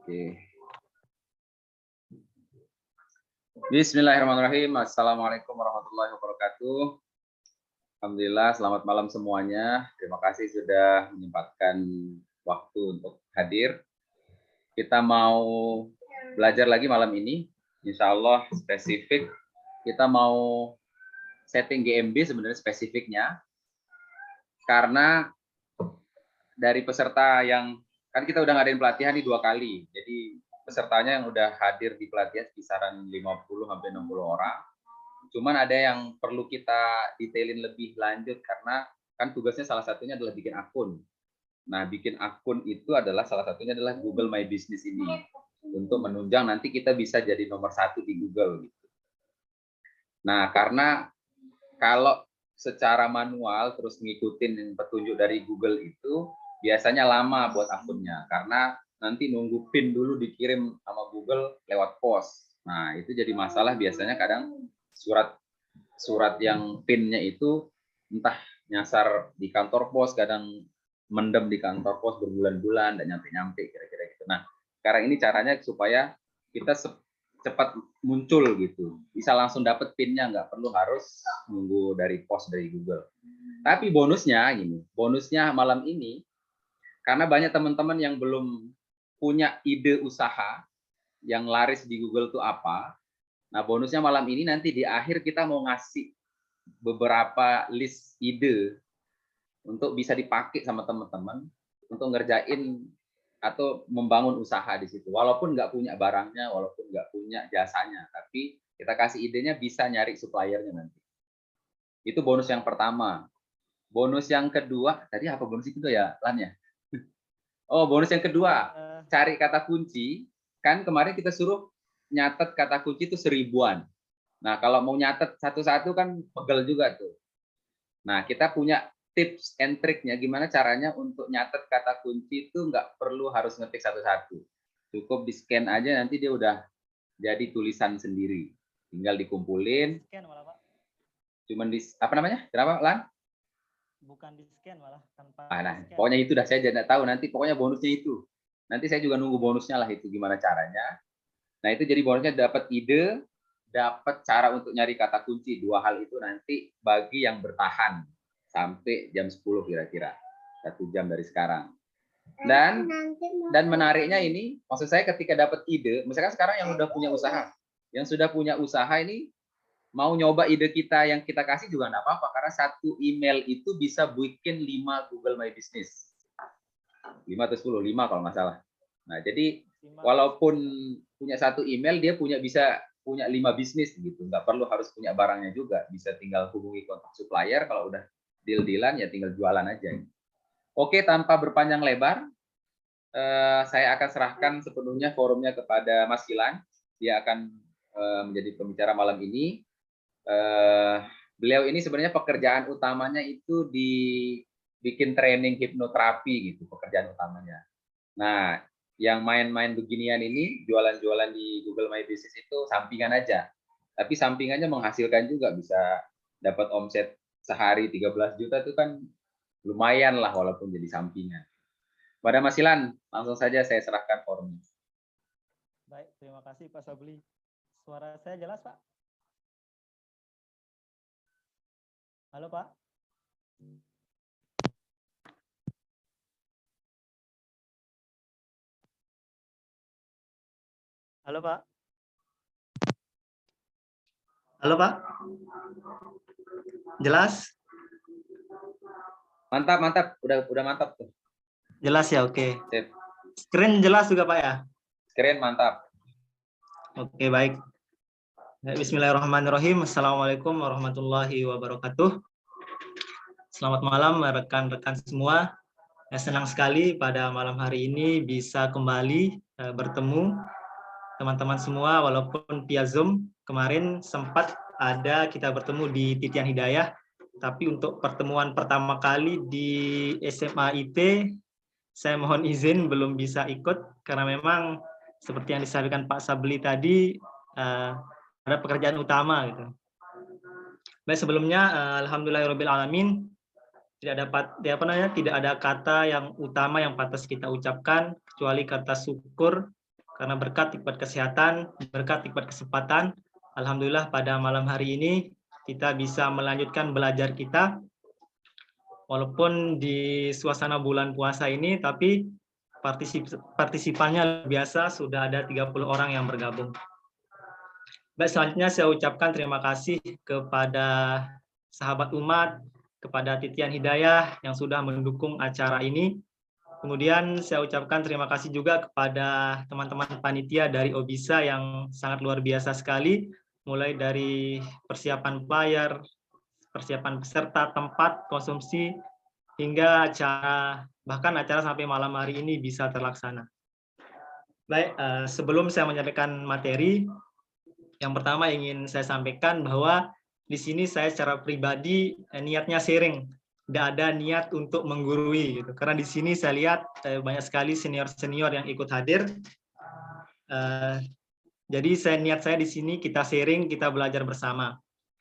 Oke. Bismillahirrahmanirrahim. Assalamualaikum warahmatullahi wabarakatuh. Alhamdulillah, selamat malam semuanya. Terima kasih sudah menyempatkan waktu untuk hadir. Kita mau belajar lagi malam ini. Insya Allah spesifik. Kita mau setting GMB sebenarnya spesifiknya. Karena dari peserta yang, kan kita udah ngadain pelatihan nih 2 kali. Jadi pesertanya yang udah hadir di pelatihan kisaran 50-60 orang. Cuman ada yang perlu kita detailin lebih lanjut karena kan tugasnya salah satunya adalah bikin akun. Nah, bikin akun itu adalah salah satunya adalah Google My Business ini. Untuk menunjang nanti kita bisa jadi nomor 1 di Google gitu. Nah, karena kalau secara manual terus ngikutin petunjuk dari Google itu biasanya lama buat akunnya karena nanti nunggu PIN dulu dikirim sama Google lewat pos. Nah, itu jadi masalah biasanya kadang surat yang PIN-nya itu entah nyasar di kantor pos, kadang mendem di kantor pos berbulan-bulan dan nyampe-nyampe kira-kira gitu. Nah, sekarang ini caranya supaya kita cepat muncul gitu. Bisa langsung dapat PIN-nya, nggak perlu harus nunggu dari pos dari Google. Tapi bonusnya gini, bonusnya malam ini karena banyak teman-teman yang belum punya ide usaha yang laris di Google itu apa. Nah, bonusnya malam ini nanti di akhir kita mau ngasih beberapa list ide untuk bisa dipakai sama teman-teman untuk ngerjain atau membangun usaha di situ. Walaupun nggak punya barangnya, walaupun nggak punya jasanya, tapi kita kasih idenya bisa nyari suppliernya nanti. Itu bonus yang pertama. Bonus yang kedua, tadi apa bonus itu ya, Lan ya? Oh, bonus yang kedua, cari kata kunci. Kan kemarin kita suruh nyatet kata kunci itu 1000-an. Nah, kalau mau nyatet satu-satu kan pegel juga tuh. Nah, kita punya tips and triknya gimana caranya untuk nyatet kata kunci itu nggak perlu harus ngetik satu-satu. Cukup di-scan aja nanti dia udah jadi tulisan sendiri. Tinggal dikumpulin. Scan malah, Pak. Cuman apa namanya? Kenapa, Lan? Bukan di-scan malah tanpa. Nah, pokoknya itu dah saya tidak tahu nanti pokoknya bonusnya itu. Nanti saya juga nunggu bonusnya lah itu gimana caranya. Nah, itu jadi bonusnya dapat ide, dapat cara untuk nyari kata kunci. 2 hal itu nanti bagi yang bertahan sampai jam 10 kira-kira. 1 jam dari sekarang. Dan menariknya ini, maksud saya ketika dapat ide, misalkan sekarang yang udah punya usaha. Yang sudah punya usaha ini mau nyoba ide kita yang kita kasih juga nggak apa-apa karena 1 email itu bisa bikin 5 Google My Business. 5 atau 10, 5 kalau nggak salah. Nah, jadi walaupun punya 1 email, dia bisa punya 5 bisnis gitu. Nggak perlu harus punya barangnya juga. Bisa tinggal hubungi kontak supplier, kalau udah deal-dealan ya tinggal jualan aja. Oke, tanpa berpanjang lebar, saya akan serahkan sepenuhnya forumnya kepada Mas Gilang. Dia akan menjadi pembicara malam ini. Beliau ini sebenarnya pekerjaan utamanya itu bikin training hipnoterapi gitu, pekerjaan utamanya. Nah, yang main-main beginian ini, jualan-jualan di Google My Business itu sampingan aja. Tapi sampingannya menghasilkan juga, bisa dapat omset sehari 13 juta itu kan lumayan lah walaupun jadi sampingan. Pada Mas Ilan, langsung saja saya serahkan forumnya. Baik, terima kasih Pak Sabli. Suara saya jelas, Pak? Halo, Pak? Halo, Pak? Halo, Pak? Jelas? Mantap, mantap. Udah mantap tuh. Jelas ya, oke. Sip. Screen jelas juga, Pak ya? Screen mantap. Oke, baik. Bismillahirrahmanirrahim. Assalamualaikum warahmatullahi wabarakatuh. Selamat malam rekan-rekan semua. Senang sekali pada malam hari ini bisa kembali bertemu teman-teman semua walaupun via Zoom. Kemarin sempat ada kita bertemu di Titian Hidayah, tapi untuk pertemuan pertama kali di SMA IT saya mohon izin belum bisa ikut karena memang seperti yang disampaikan Pak Sabli tadi ada pekerjaan utama gitu. Baik, sebelumnya alhamdulillahirabbil alamin tidak ada kata yang utama yang pantas kita ucapkan kecuali kata syukur Karena berkat nikmat kesehatan, berkat nikmat kesempatan, alhamdulillah pada malam hari ini kita bisa melanjutkan belajar kita. Walaupun di suasana bulan puasa ini, tapi partisipannya biasa sudah ada 30 orang yang bergabung. Baik, selanjutnya saya ucapkan terima kasih kepada sahabat umat, kepada Titian Hidayah yang sudah mendukung acara ini. Kemudian saya ucapkan terima kasih juga kepada teman-teman panitia dari Obisa yang sangat luar biasa sekali, mulai dari persiapan player, persiapan peserta, tempat, konsumsi, hingga acara, bahkan acara sampai malam hari ini bisa terlaksana. Baik, sebelum saya menyampaikan materi, yang pertama ingin saya sampaikan bahwa di sini saya secara pribadi niatnya sharing, tidak ada niat untuk menggurui gitu. Karena di sini saya lihat banyak sekali senior-senior yang ikut hadir. Jadi niat saya di sini kita sharing, kita belajar bersama.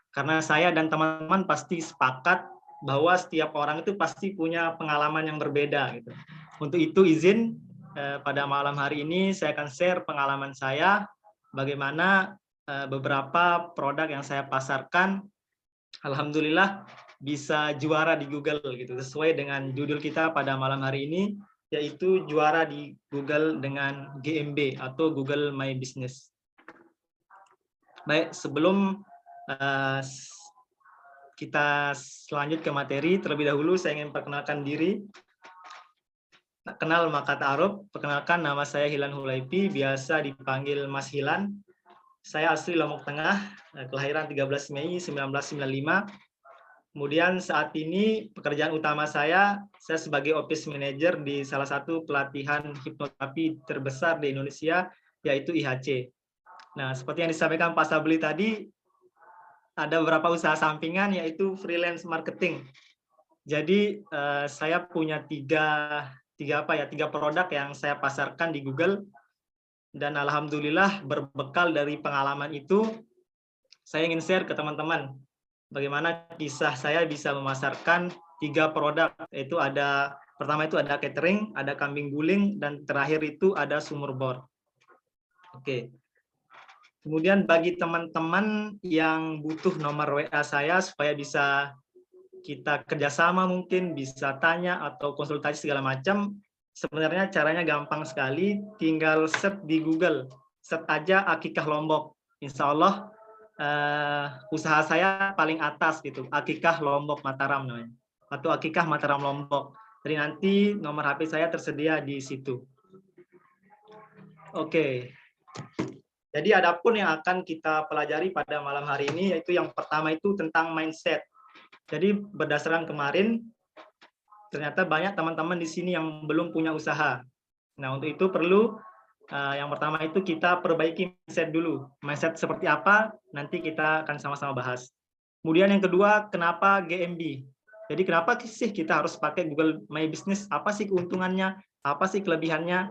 Karena saya dan teman-teman pasti sepakat bahwa setiap orang itu pasti punya pengalaman yang berbeda gitu. Untuk itu izin pada malam hari ini saya akan share pengalaman saya bagaimana beberapa produk yang saya pasarkan alhamdulillah bisa juara di Google gitu, sesuai dengan judul kita pada malam hari ini, yaitu juara di Google dengan GMB atau Google My Business. Baik, sebelum kita selanjut ke materi, terlebih dahulu saya ingin perkenalkan diri. Kenal maka ta'aruf, perkenalkan nama saya Hilan Hulaipi, biasa dipanggil Mas Hilan. Saya asli Lombok Tengah, kelahiran 13 Mei 1995. Kemudian saat ini pekerjaan utama saya sebagai office manager di salah satu pelatihan hipnoterapi terbesar di Indonesia, yaitu IHC. Nah, seperti yang disampaikan Pak Sabli tadi, ada beberapa usaha sampingan, yaitu freelance marketing. Jadi saya punya tiga produk yang saya pasarkan di Google, dan alhamdulillah berbekal dari pengalaman itu, saya ingin share ke teman-teman bagaimana kisah saya bisa memasarkan 3 produk, yaitu pertama itu ada catering, ada kambing guling, dan terakhir itu ada sumur bor. Oke. Kemudian bagi teman-teman yang butuh nomor WA saya supaya bisa kita kerjasama, mungkin bisa tanya atau konsultasi segala macam, sebenarnya caranya gampang sekali, tinggal search di Google, search aja Akikah Lombok. Insya Allah usaha saya paling atas gitu, Akikah Lombok Mataram namanya, atau Akikah Mataram Lombok. Jadi nanti nomor HP saya tersedia di situ. Oke. Jadi adapun yang akan kita pelajari pada malam hari ini, yaitu yang pertama itu tentang mindset. Jadi berdasarkan kemarin, ternyata banyak teman-teman di sini yang belum punya usaha. Nah, untuk itu perlu yang pertama itu kita perbaiki mindset dulu. Mindset seperti apa? Nanti kita akan sama-sama bahas. Kemudian yang kedua, kenapa GMB? Jadi kenapa sih kita harus pakai Google My Business? Apa sih keuntungannya? Apa sih kelebihannya?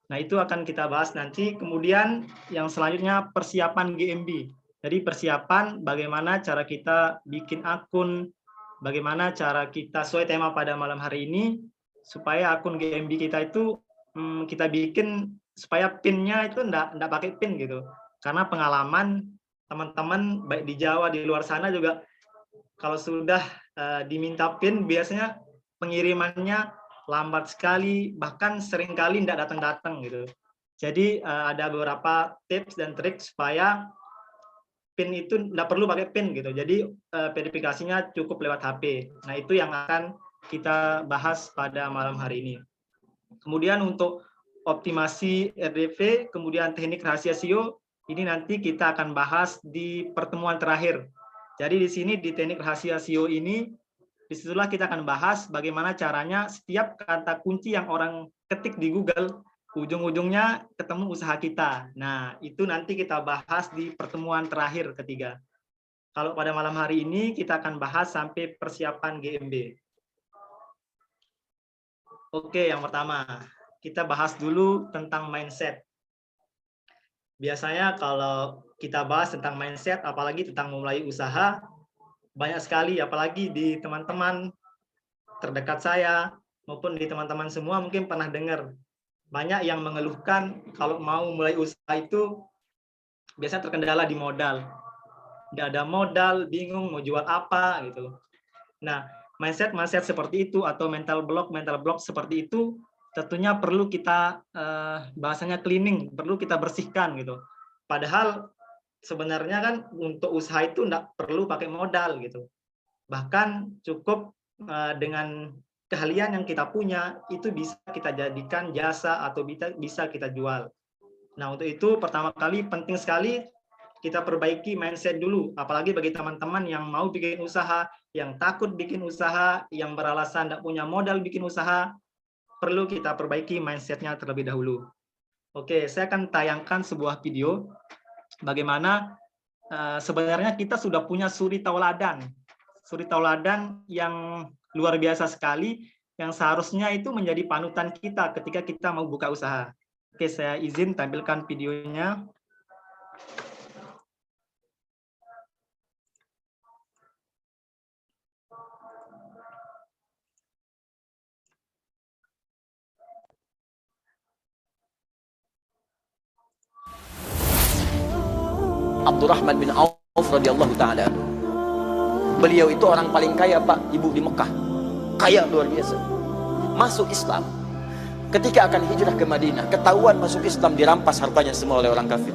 Nah, itu akan kita bahas nanti. Kemudian yang selanjutnya persiapan GMB. Jadi persiapan bagaimana cara kita bikin akun, bagaimana cara kita sesuai tema pada malam hari ini, supaya akun GMB kita itu kita bikin supaya PIN-nya itu enggak pakai PIN gitu. Karena pengalaman teman-teman baik di Jawa, di luar sana juga, kalau sudah diminta PIN biasanya pengirimannya lambat sekali, bahkan seringkali enggak datang-datang gitu. Jadi ada beberapa tips dan trik supaya PIN itu enggak perlu pakai PIN gitu. Jadi verifikasinya cukup lewat HP. Nah, itu yang akan kita bahas pada malam hari ini. Kemudian untuk optimasi RDV, kemudian teknik rahasia SEO, ini nanti kita akan bahas di pertemuan terakhir. Jadi di sini di teknik rahasia SEO ini, disitulah kita akan bahas bagaimana caranya setiap kata kunci yang orang ketik di Google, ujung-ujungnya ketemu usaha kita. Nah, itu nanti kita bahas di pertemuan terakhir ketiga. Kalau pada malam hari ini kita akan bahas sampai persiapan GMB. Oke, yang pertama, kita bahas dulu tentang mindset. Biasanya kalau kita bahas tentang mindset, apalagi tentang memulai usaha, banyak sekali, apalagi di teman-teman terdekat saya, maupun di teman-teman semua mungkin pernah dengar banyak yang mengeluhkan kalau mau mulai usaha itu biasanya terkendala di modal. Nggak ada modal, bingung mau jual apa gitu. Nah, mindset seperti itu atau mental block seperti itu tentunya perlu kita bahasanya cleaning, perlu kita bersihkan gitu. Padahal sebenarnya kan untuk usaha itu nggak perlu pakai modal gitu. Bahkan cukup dengan keahlian yang kita punya itu bisa kita jadikan jasa atau bisa kita jual. Nah, untuk itu pertama kali penting sekali kita perbaiki mindset dulu, apalagi bagi teman-teman yang mau bikin usaha, yang takut bikin usaha, yang beralasan tidak punya modal bikin usaha, perlu kita perbaiki mindset-nya terlebih dahulu. Oke, saya akan tayangkan sebuah video bagaimana sebenarnya kita sudah punya suri tauladan yang luar biasa sekali, yang seharusnya itu menjadi panutan kita ketika kita mau buka usaha. Oke, saya izin tampilkan videonya. Abdurrahman bin Auf radhiyallahu taala. Beliau itu orang paling kaya, Pak, Ibu, di Mekah. Kaya luar biasa. Masuk Islam. Ketika akan hijrah ke Madinah, ketahuan masuk Islam, dirampas hartanya semua oleh orang kafir.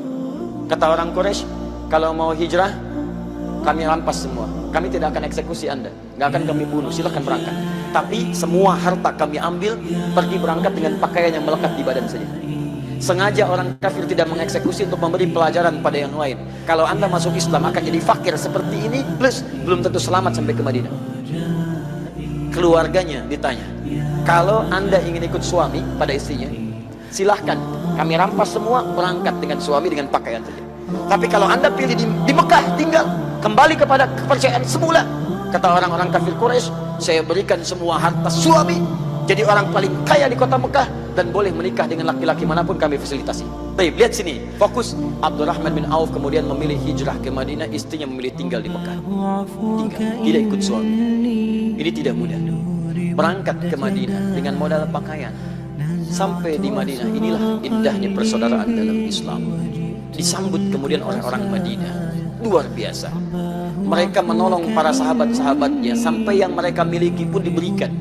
Kata orang Quraisy, kalau mau hijrah, kami rampas semua. Kami tidak akan eksekusi Anda, nggak akan kami bunuh, silahkan berangkat. Tapi semua harta kami ambil, pergi berangkat dengan pakaian yang melekat di badan saja. Sengaja orang kafir tidak mengeksekusi untuk memberi pelajaran pada yang lain. Kalau Anda masuk Islam akan jadi fakir seperti ini, plus belum tentu selamat sampai ke Madinah. Keluarganya ditanya, kalau Anda ingin ikut suami pada istrinya, silahkan, kami rampas semua, berangkat dengan suami dengan pakaian saja. Tapi kalau Anda pilih di Mekah, tinggal, kembali kepada kepercayaan semula. Kata orang-orang kafir Quraisy, saya berikan semua harta suami, jadi orang paling kaya di kota Mekah, dan boleh menikah dengan laki-laki manapun kami fasilitasi. Baik, lihat sini, fokus. Abdurrahman bin Auf kemudian memilih hijrah ke Madinah, istrinya memilih tinggal di Mekah. Tinggal, tidak ikut suami. Ini tidak mudah. Berangkat ke Madinah dengan modal pakaian. Sampai di Madinah, inilah indahnya persaudaraan dalam Islam. Disambut kemudian orang-orang Madinah, luar biasa. Mereka menolong para sahabat-sahabatnya sampai yang mereka miliki pun diberikan.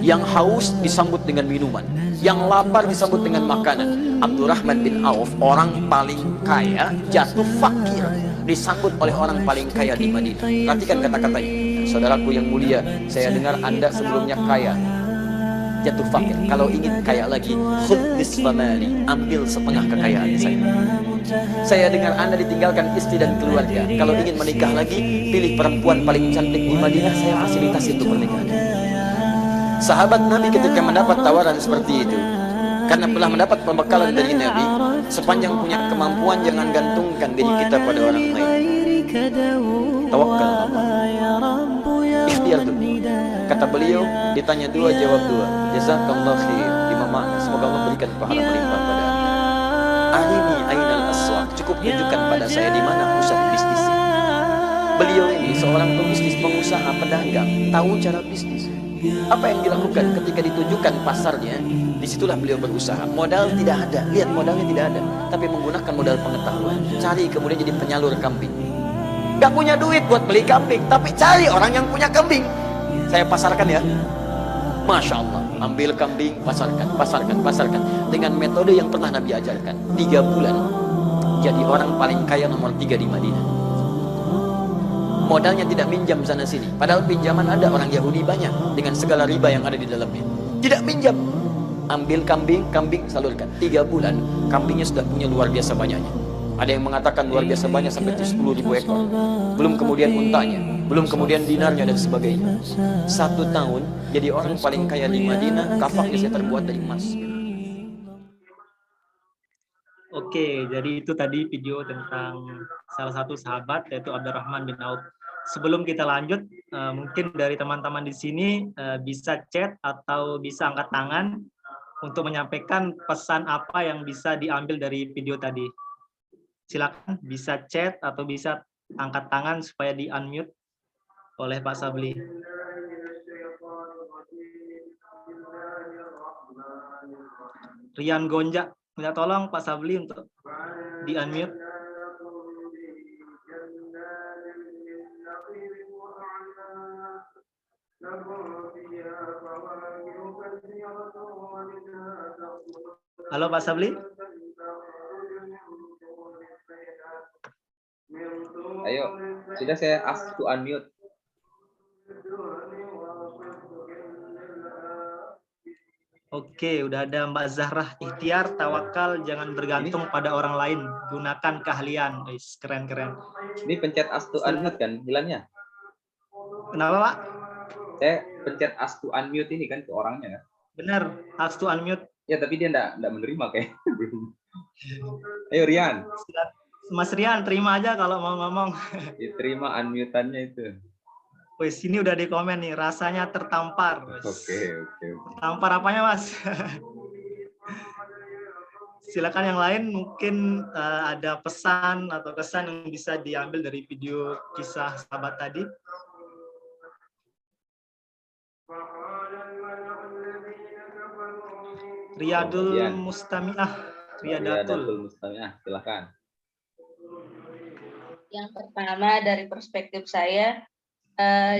Yang haus disambut dengan minuman, yang lapar disambut dengan makanan. Abdurrahman bin Auf, orang paling kaya, jatuh fakir, disambut oleh orang paling kaya di Madinah. Perhatikan kata-katanya. Saudaraku yang mulia, saya dengar Anda sebelumnya kaya, jatuh fakir. Kalau ingin kaya lagi, khudh nisfa mali, ambil setengah kekayaan saya. Saya dengar Anda ditinggalkan istri dan keluarga. Kalau ingin menikah lagi, pilih perempuan paling cantik di Madinah, saya fasilitasi untuk pernikahan. Sahabat Nabi ketika mendapat tawaran seperti itu, karena telah mendapat pembekalan dari Nabi, sepanjang punya kemampuan jangan gantungkan diri kita pada orang lain. Tawakal Allah. Ikhtiar dulu. Kata beliau, ditanya dua, jawab dua. Jazakallah khair. 5 makna. Semoga Allah berikan pahala melimpah pada Arini ainal aswaq. Cukup tunjukkan pada saya di mana pusat bisnis. Beliau ini seorang pebisnis, pengusaha, pedagang, tahu cara bisnis. Apa yang dilakukan ketika ditunjukkan pasarnya, disitulah beliau berusaha. Modal tidak ada, lihat modalnya tidak ada, tapi menggunakan modal pengetahuan. Cari kemudian jadi penyalur kambing. Gak punya duit buat beli kambing, tapi cari orang yang punya kambing. Saya pasarkan ya, Masya Allah, ambil kambing, pasarkan, dengan metode yang pernah Nabi ajarkan. 3 bulan, jadi orang paling kaya nomor 3 di Madinah. Modalnya tidak minjam sana sini, padahal pinjaman ada, orang Yahudi banyak dengan segala riba yang ada di dalamnya. Tidak minjam, ambil kambing salurkan. 3 bulan, kambingnya sudah punya luar biasa banyaknya. Ada yang mengatakan luar biasa banyak sampai 10.000 ekor. Belum kemudian untanya, belum kemudian dinarnya dan sebagainya. 1 tahun jadi orang paling kaya di Madinah, kafaknya saya terbuat dari emas. Oke, jadi itu tadi video tentang salah satu sahabat yaitu Abdurrahman bin Auf. Sebelum kita lanjut, mungkin dari teman-teman di sini bisa chat atau bisa angkat tangan untuk menyampaikan pesan apa yang bisa diambil dari video tadi. Silakan bisa chat atau bisa angkat tangan supaya di-unmute oleh Pak Sabli. Rian Gonja. Minta tolong Pak Sabli untuk di-unmute. Halo Pak Sabli. Ayo, sudah saya ask to unmute. Oke, udah ada Mbak Zahrah Ikhtiar, tawakal, jangan bergantung pada orang lain, gunakan keahlian. Keren-keren. Ini pencet ask to unmute kan hilangnya? Kenapa Pak? Saya pencet ask to unmute ini kan ke orangnya kan? Benar, ask to unmute. Ya tapi dia enggak menerima kayak belum. Ayo Rian. Mas Rian, terima aja kalau mau ngomong. Diterima unmute-annya itu. Wih, sini udah di komen nih, rasanya tertampar. Oke. Tertampar apanya, Mas? Silakan yang lain, mungkin ada pesan atau kesan yang bisa diambil dari video kisah sahabat tadi. Riyadul Mustami'ah. Riyadatul Mustami'ah, silakan. Yang pertama dari perspektif saya,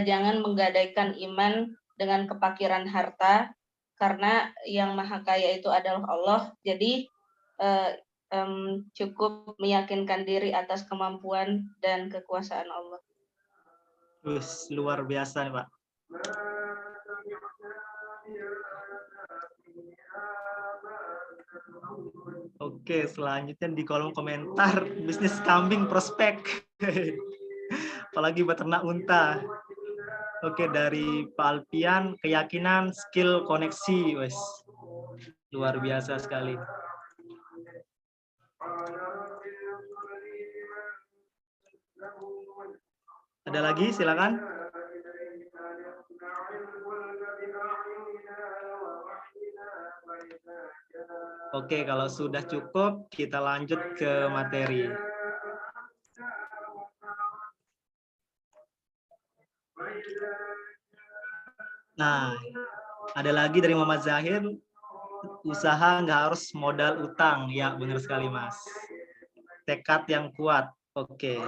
jangan menggadaikan iman dengan kepakiran harta, karena yang maha kaya itu adalah Allah. Jadi cukup meyakinkan diri atas kemampuan dan kekuasaan Allah. Luar biasa nih Pak. Oke, selanjutnya di kolom komentar, bisnis kambing prospek. Apalagi beternak unta. Oke, dari Pak Alpian, keyakinan, skill, koneksi. Wes, luar biasa sekali. Ada lagi, silakan. Oke, kalau sudah cukup, kita lanjut ke materi. Nah, ada lagi dari Muhammad Zahir, usaha nggak harus modal utang. Ya, benar sekali, Mas. Tekad yang kuat. Oke.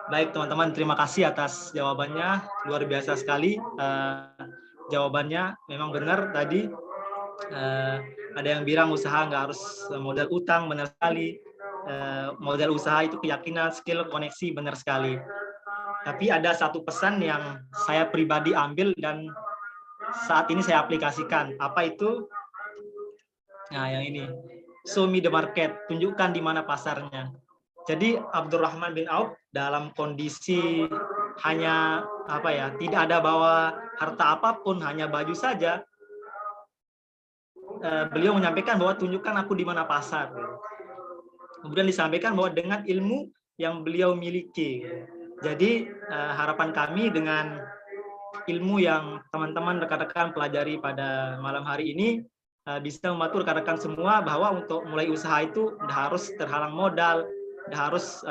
Baik, teman-teman, terima kasih atas jawabannya. Luar biasa sekali. Jawabannya memang benar tadi. Ada yang bilang usaha nggak harus modal utang, benar sekali. Modal usaha itu keyakinan, skill, koneksi, benar sekali. Tapi ada satu pesan yang saya pribadi ambil dan saat ini saya aplikasikan. Apa itu? Nah, yang ini. Show me the market, tunjukkan di mana pasarnya. Jadi Abdurrahman bin Auf dalam kondisi hanya tidak ada bawa harta apapun, hanya baju saja. Beliau menyampaikan bahwa tunjukkan aku di mana pasar. Kemudian disampaikan bahwa dengan ilmu yang beliau miliki. Jadi harapan kami dengan ilmu yang teman-teman rekan-rekan pelajari pada malam hari ini bisa membantu rekan-rekan semua bahwa untuk mulai usaha itu tidak harus terhalang modal, tidak harus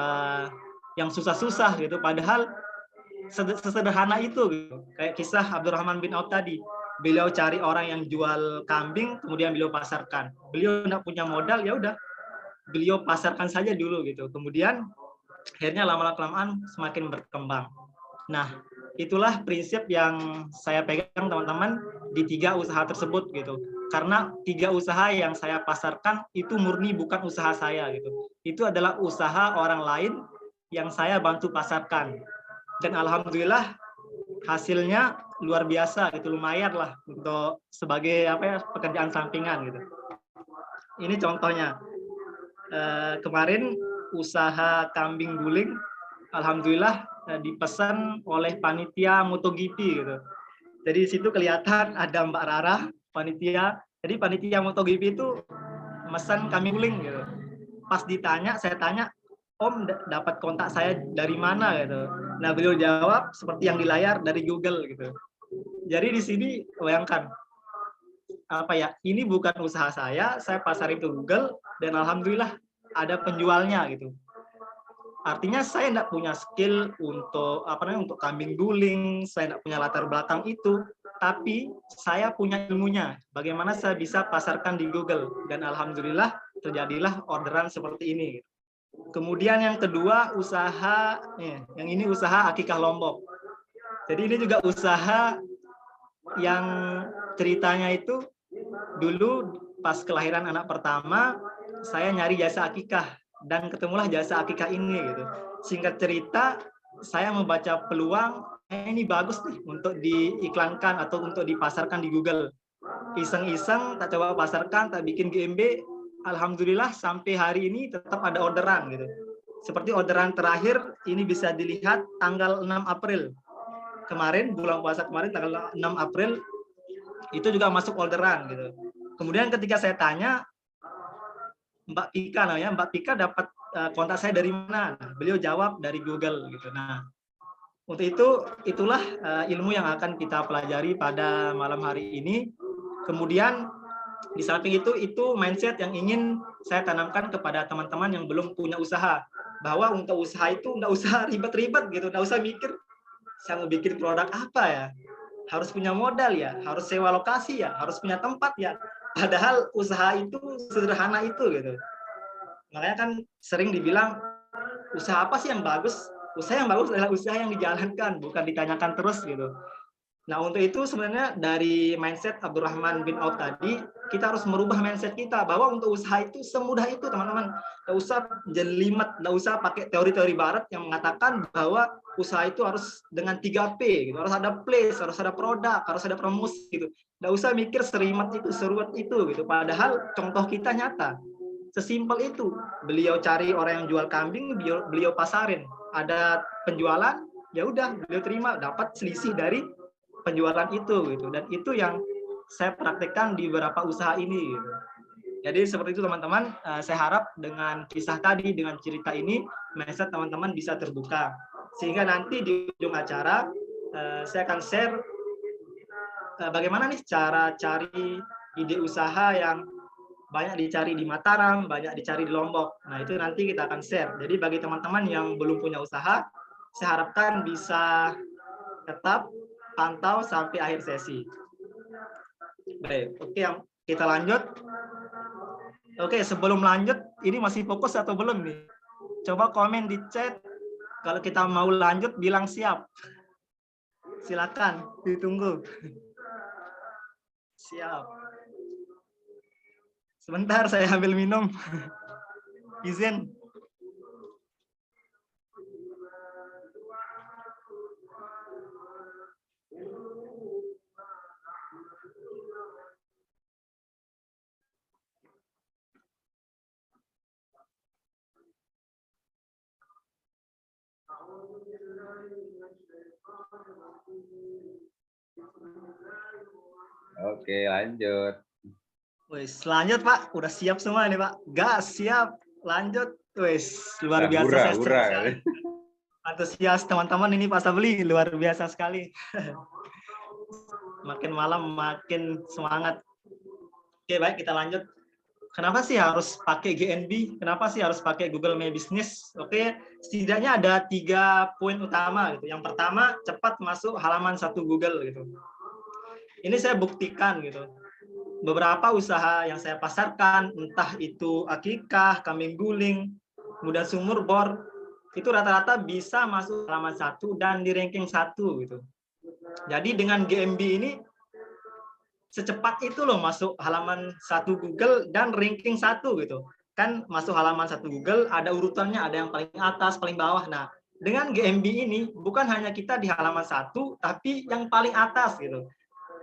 yang susah-susah gitu. Padahal sesederhana itu gitu. Kayak kisah Abdurrahman bin Auf tadi. Beliau cari orang yang jual kambing, kemudian beliau pasarkan. Beliau tidak punya modal, ya udah beliau pasarkan saja dulu gitu. Kemudian akhirnya lama-kelamaan semakin berkembang. Nah, itulah prinsip yang saya pegang teman-teman di 3 usaha tersebut gitu. Karena 3 usaha yang saya pasarkan itu murni bukan usaha saya gitu. Itu adalah usaha orang lain yang saya bantu pasarkan. Dan alhamdulillah hasilnya luar biasa gitu, lumayan lah untuk sebagai pekerjaan sampingan gitu. Ini contohnya. Kemarin usaha kambing guling alhamdulillah dipesan oleh panitia MotoGP gitu. Jadi di situ kelihatan ada Mbak Rara, panitia. Jadi panitia MotoGP itu mesan kambing guling gitu. Pas ditanya, saya tanya, Om dapat kontak saya dari mana gitu. Nah, beliau jawab seperti yang di layar dari Google gitu. Jadi di sini bayangkan ini bukan usaha saya pasar itu Google dan alhamdulillah ada penjualnya gitu. Artinya saya tidak punya skill untuk untuk kambing guling, saya tidak punya latar belakang itu, tapi saya punya ilmunya. Bagaimana saya bisa pasarkan di Google. Dan alhamdulillah terjadilah orderan seperti ini. Kemudian yang kedua, usaha, yang ini usaha akikah Lombok. Jadi ini juga usaha yang ceritanya itu dulu pas kelahiran anak pertama, saya nyari jasa akikah dan ketemulah jasa akikah ini gitu. Singkat cerita, saya membaca peluang ini bagus nih untuk diiklankan atau untuk dipasarkan di Google. Iseng-iseng tak coba pasarkan, tak bikin GMB, alhamdulillah sampai hari ini tetap ada orderan gitu. Seperti orderan terakhir ini bisa dilihat tanggal 6 April. Kemarin bulan puasa kemarin tanggal 6 April itu juga masuk orderan gitu. Kemudian ketika saya tanya Mbak Pika namanya, Mbak Pika dapat kontak saya dari mana? Nah, beliau jawab dari Google gitu. Nah, untuk itulah ilmu yang akan kita pelajari pada malam hari ini. Kemudian di samping itu mindset yang ingin saya tanamkan kepada teman-teman yang belum punya usaha, bahwa untuk usaha itu nggak usah ribet-ribet gitu, nggak usah mikir saya mau bikin produk apa ya, harus punya modal ya, harus sewa lokasi ya, harus punya tempat ya. Padahal usaha itu sederhana itu gitu. Makanya kan sering dibilang usaha apa sih yang bagus? Usaha yang bagus adalah usaha yang dijalankan, bukan ditanyakan terus gitu. Nah, untuk itu sebenarnya dari mindset Abdurrahman bin Auf tadi, kita harus merubah mindset kita bahwa untuk usaha itu semudah itu, teman-teman. Nggak usah jelimet, nggak usah pakai teori-teori barat yang mengatakan bahwa usaha itu harus dengan 3P gitu. Harus ada place, harus ada produk, harus ada promosi gitu. Nggak usah mikir serimet itu, seruat itu gitu. Padahal contoh kita nyata. Sesimpel itu. Beliau cari orang yang jual kambing, beliau pasarin. Ada penjualan, ya udah beliau terima, dapat selisih dari penjualan itu gitu. Dan itu yang saya praktekkan di beberapa usaha ini gitu. Jadi seperti itu teman-teman, saya harap dengan kisah tadi, dengan cerita ini, mindset teman-teman bisa terbuka. Sehingga nanti di ujung acara, saya akan share bagaimana nih cara cari ide usaha yang banyak dicari di Mataram, banyak dicari di Lombok. Nah, itu nanti kita akan share. Jadi bagi teman-teman yang belum punya usaha, saya harapkan bisa tetap pantau sampai akhir sesi. Baik, oke, kita lanjut. Oke, sebelum lanjut, ini masih fokus atau belum nih? Coba komen di chat. Kalau kita mau lanjut, bilang siap. Silakan, ditunggu. Siap. Sebentar, saya ambil minum. Izin. Oke, lanjut. Wes, lanjut Pak. Udah siap semua nih Pak. Gas, siap. Lanjut. Wes, luar biasa. Antusias teman-teman ini Pak Sabli, luar biasa sekali. Makin malam makin semangat. Oke, baik, kita lanjut. Kenapa sih harus pakai GNB? Kenapa sih harus pakai Google My Business? Oke, setidaknya ada 3 poin utama gitu. Yang pertama, cepat masuk halaman 1 Google gitu. Ini saya buktikan gitu. Beberapa usaha yang saya pasarkan, entah itu akikah, kambing guling, kemudian sumur bor, itu rata-rata bisa masuk halaman 1 dan di ranking 1 gitu. Jadi dengan GMB ini secepat itu loh masuk halaman 1 Google dan ranking 1 gitu. Kan masuk halaman 1 Google ada urutannya, ada yang paling atas, paling bawah. Nah, dengan GMB ini bukan hanya kita di halaman 1 tapi yang paling atas gitu.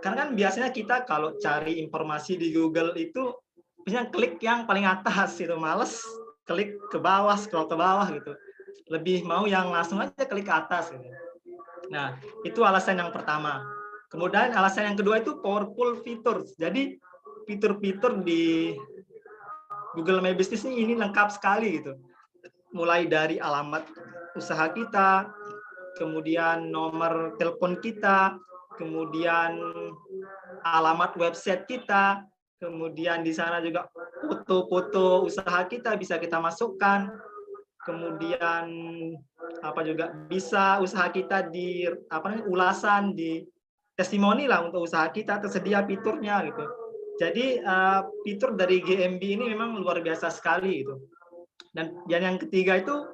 Karena kan biasanya kita kalau cari informasi di Google itu biasanya klik yang paling atas itu, males klik ke bawah, scroll ke bawah gitu. Lebih mau yang langsung aja klik ke atas gitu. Nah, itu alasan yang pertama. Kemudian alasan yang kedua itu powerful features. Jadi fitur-fitur di Google My Business ini lengkap sekali gitu. Mulai dari alamat usaha kita, kemudian nomor telepon kita, kemudian alamat website kita, kemudian di sana juga foto-foto usaha kita bisa kita masukkan, kemudian apa juga bisa usaha kita di ulasan di testimoni lah untuk usaha kita, tersedia fiturnya gitu. Jadi fitur dari GMB ini memang luar biasa sekali gitu. Dan yang ketiga itu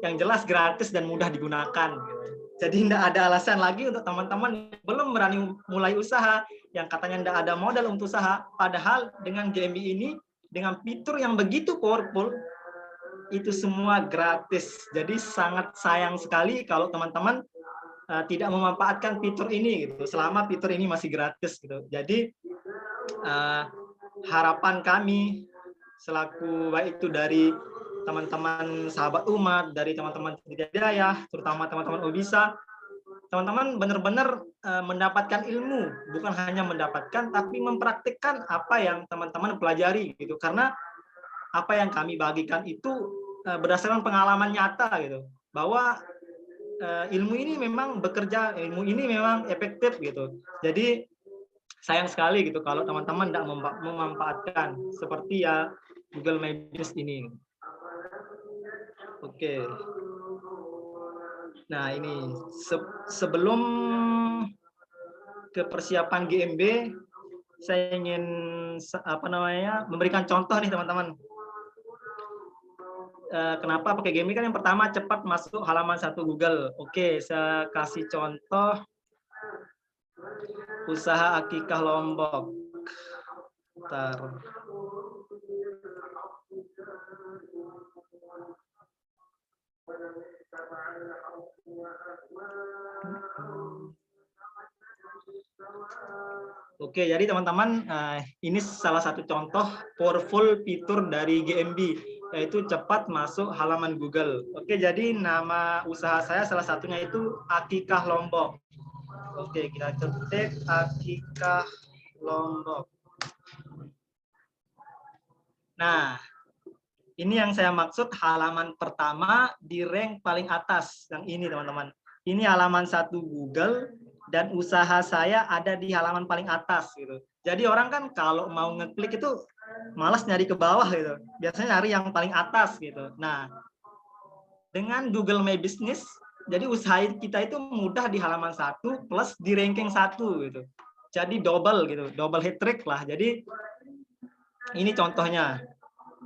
yang jelas gratis dan mudah digunakan gitu. Jadi tidak ada alasan lagi untuk teman-teman yang belum berani mulai usaha, yang katanya tidak ada modal untuk usaha, padahal dengan GMB ini, dengan fitur yang begitu powerful, itu semua gratis. Jadi sangat sayang sekali kalau teman-teman tidak memanfaatkan fitur ini gitu, selama fitur ini masih gratis gitu. Jadi harapan kami selaku baik itu dari teman-teman sahabat umat, dari teman-teman hidayah, terutama teman-teman Obisa, teman-teman benar-benar mendapatkan ilmu, bukan hanya mendapatkan tapi mempraktikkan apa yang teman-teman pelajari gitu. Karena apa yang kami bagikan itu berdasarkan pengalaman nyata gitu, bahwa ilmu ini memang bekerja, ilmu ini memang efektif gitu. Jadi sayang sekali gitu kalau teman-teman tidak memanfaatkan seperti ya Google My Business ini. Oke. Nah ini sebelum ke persiapan GMB, saya ingin memberikan contoh nih teman-teman. Kenapa pakai GMB? Kan yang pertama cepat masuk halaman 1 Google. Oke, saya kasih contoh usaha akikah Lombok. Bentar. Oke, jadi teman-teman, ini salah satu contoh powerful fitur dari GMB, yaitu cepat masuk halaman Google. Oke, jadi nama usaha saya salah satunya itu Akikah Lombok. Oke, kita ketik Akikah Lombok. Nah, ini yang saya maksud halaman pertama di rank paling atas, yang ini teman-teman. Ini halaman 1 Google dan usaha saya ada di halaman paling atas gitu. Jadi orang kan kalau mau ngeklik itu malas nyari ke bawah gitu. Biasanya nyari yang paling atas gitu. Nah, dengan Google My Business, jadi usaha kita itu mudah di halaman 1 plus di ranking 1 gitu. Jadi double gitu, double hat trick lah. Jadi ini contohnya.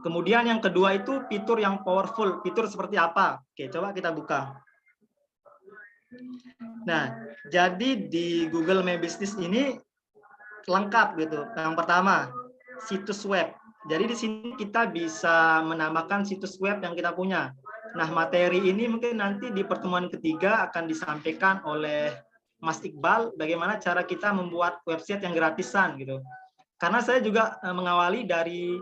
Kemudian yang kedua itu fitur yang powerful. Fitur seperti apa? Oke, coba kita buka. Nah, jadi di Google My Business ini lengkap gitu. Yang pertama, situs web. Jadi di sini kita bisa menambahkan situs web yang kita punya. Nah, materi ini mungkin nanti di pertemuan ketiga akan disampaikan oleh Mas Iqbal bagaimana cara kita membuat website yang gratisan gitu. Karena saya juga mengawali dari,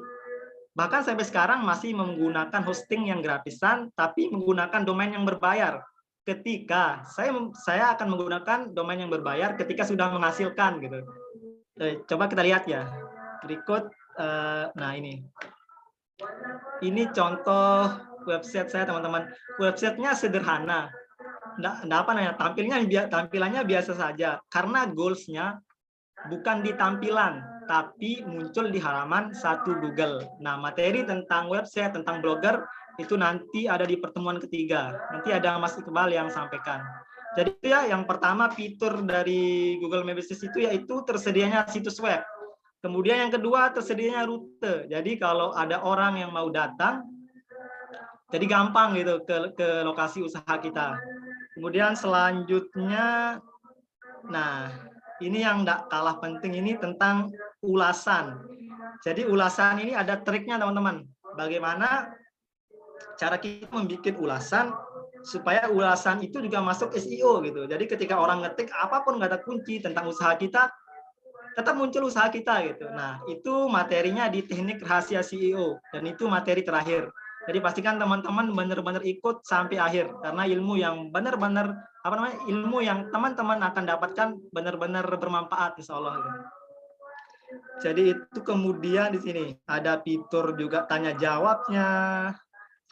bahkan sampai sekarang masih menggunakan hosting yang gratisan, tapi menggunakan domain yang berbayar. Ketika saya akan menggunakan domain yang berbayar ketika sudah menghasilkan gitu. Coba kita lihat ya. Berikut, nah ini contoh website saya teman-teman. Websitenya sederhana. Tampilannya biasa saja. Karena goals-nya bukan di tampilan, tapi muncul di halaman 1 Google. Nah, materi tentang website, tentang blogger, itu nanti ada di pertemuan ketiga. Nanti ada Mas Iqbal yang sampaikan. Jadi ya, yang pertama fitur dari Google My Business itu yaitu tersedianya situs web. Kemudian yang kedua tersedianya rute. Jadi kalau ada orang yang mau datang, jadi gampang gitu ke lokasi usaha kita. Kemudian selanjutnya, nah ini yang tidak kalah penting ini tentang ulasan. Jadi ulasan ini ada triknya teman-teman. Bagaimana cara kita membuat ulasan supaya ulasan itu juga masuk SEO gitu. Jadi ketika orang ngetik apapun kata kunci tentang usaha kita, tetap muncul usaha kita gitu. Nah, itu materinya di teknik rahasia SEO dan itu materi terakhir. Jadi pastikan teman-teman benar-benar ikut sampai akhir karena ilmu yang benar-benar ilmu yang teman-teman akan dapatkan benar-benar bermanfaat insyaallah. Jadi itu kemudian di sini ada fitur juga tanya jawabnya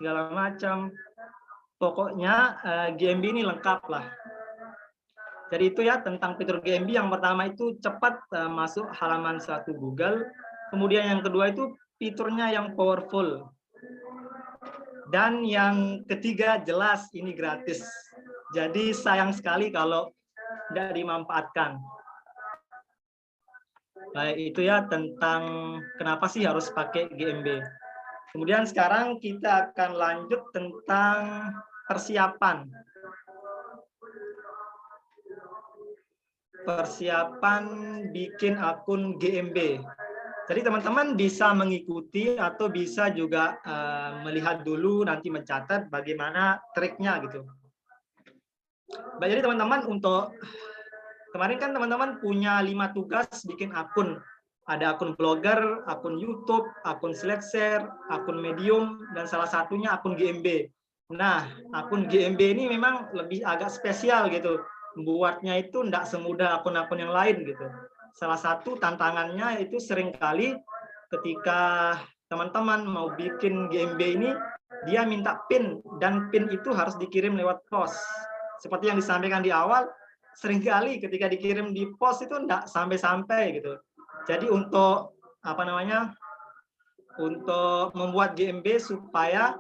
segala macam. Pokoknya GMB ini lengkap lah. Jadi itu ya tentang fitur GMB. Yang pertama itu cepat masuk halaman 1 Google. Kemudian yang kedua itu fiturnya yang powerful. Dan yang ketiga jelas ini gratis. Jadi sayang sekali kalau tidak dimanfaatkan. Baik, itu ya tentang kenapa sih harus pakai GMB. Kemudian sekarang kita akan lanjut tentang persiapan. Persiapan bikin akun GMB. Jadi teman-teman bisa mengikuti atau bisa juga melihat dulu, nanti mencatat bagaimana triknya gitu. Baik, jadi teman-teman untuk kemarin kan teman-teman punya 5 tugas bikin akun. Ada akun blogger, akun YouTube, akun Slideshare, akun Medium, dan salah satunya akun GMB. Nah, akun GMB ini memang lebih agak spesial gitu. Buatnya itu tidak semudah akun-akun yang lain gitu. Salah satu tantangannya itu seringkali ketika teman-teman mau bikin GMB ini, dia minta PIN, dan PIN itu harus dikirim lewat pos. Seperti yang disampaikan di awal, seringkali ketika dikirim di pos itu enggak sampai-sampai gitu. Jadi untuk untuk membuat GMB supaya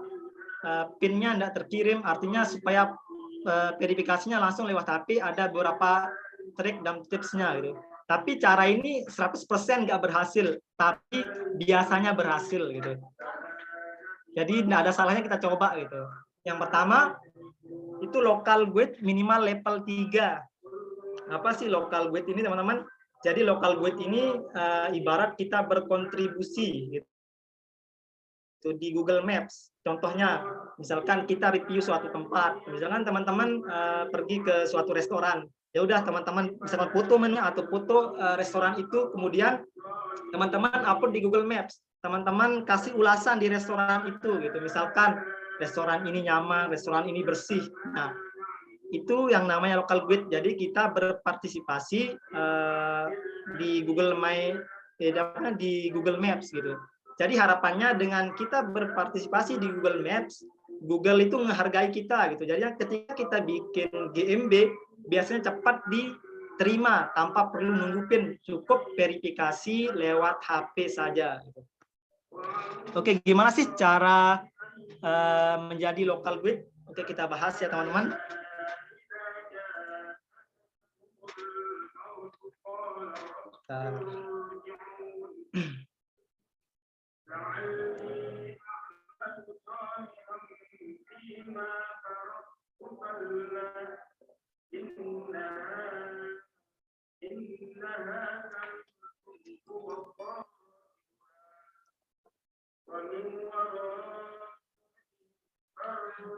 PIN-nya enggak terkirim, artinya supaya verifikasinya langsung lewat HP, ada beberapa trik dan tipsnya gitu. Tapi cara ini 100% enggak berhasil, tapi biasanya berhasil gitu. Jadi enggak ada salahnya kita coba gitu. Yang pertama itu local guide minimal level 3. Apa sih local guide ini teman-teman? Jadi local guide ini ibarat kita berkontribusi gitu di Google Maps. Contohnya, misalkan kita review suatu tempat, misalkan teman-teman pergi ke suatu restoran, ya udah teman-teman misalkan foto menu atau foto restoran itu, kemudian teman-teman upload di Google Maps. Teman-teman kasih ulasan di restoran itu gitu. Misalkan restoran ini nyaman, restoran ini bersih. Nah, itu yang namanya local guide. Jadi kita berpartisipasi di Google di Google Maps gitu. Jadi harapannya dengan kita berpartisipasi di Google Maps, Google itu menghargai kita gitu. Jadi ketika kita bikin GMB, biasanya cepat diterima tanpa perlu nunggu PIN, cukup verifikasi lewat HP saja. Oke, gimana sih cara menjadi local guide? Oke, kita bahas ya teman-teman.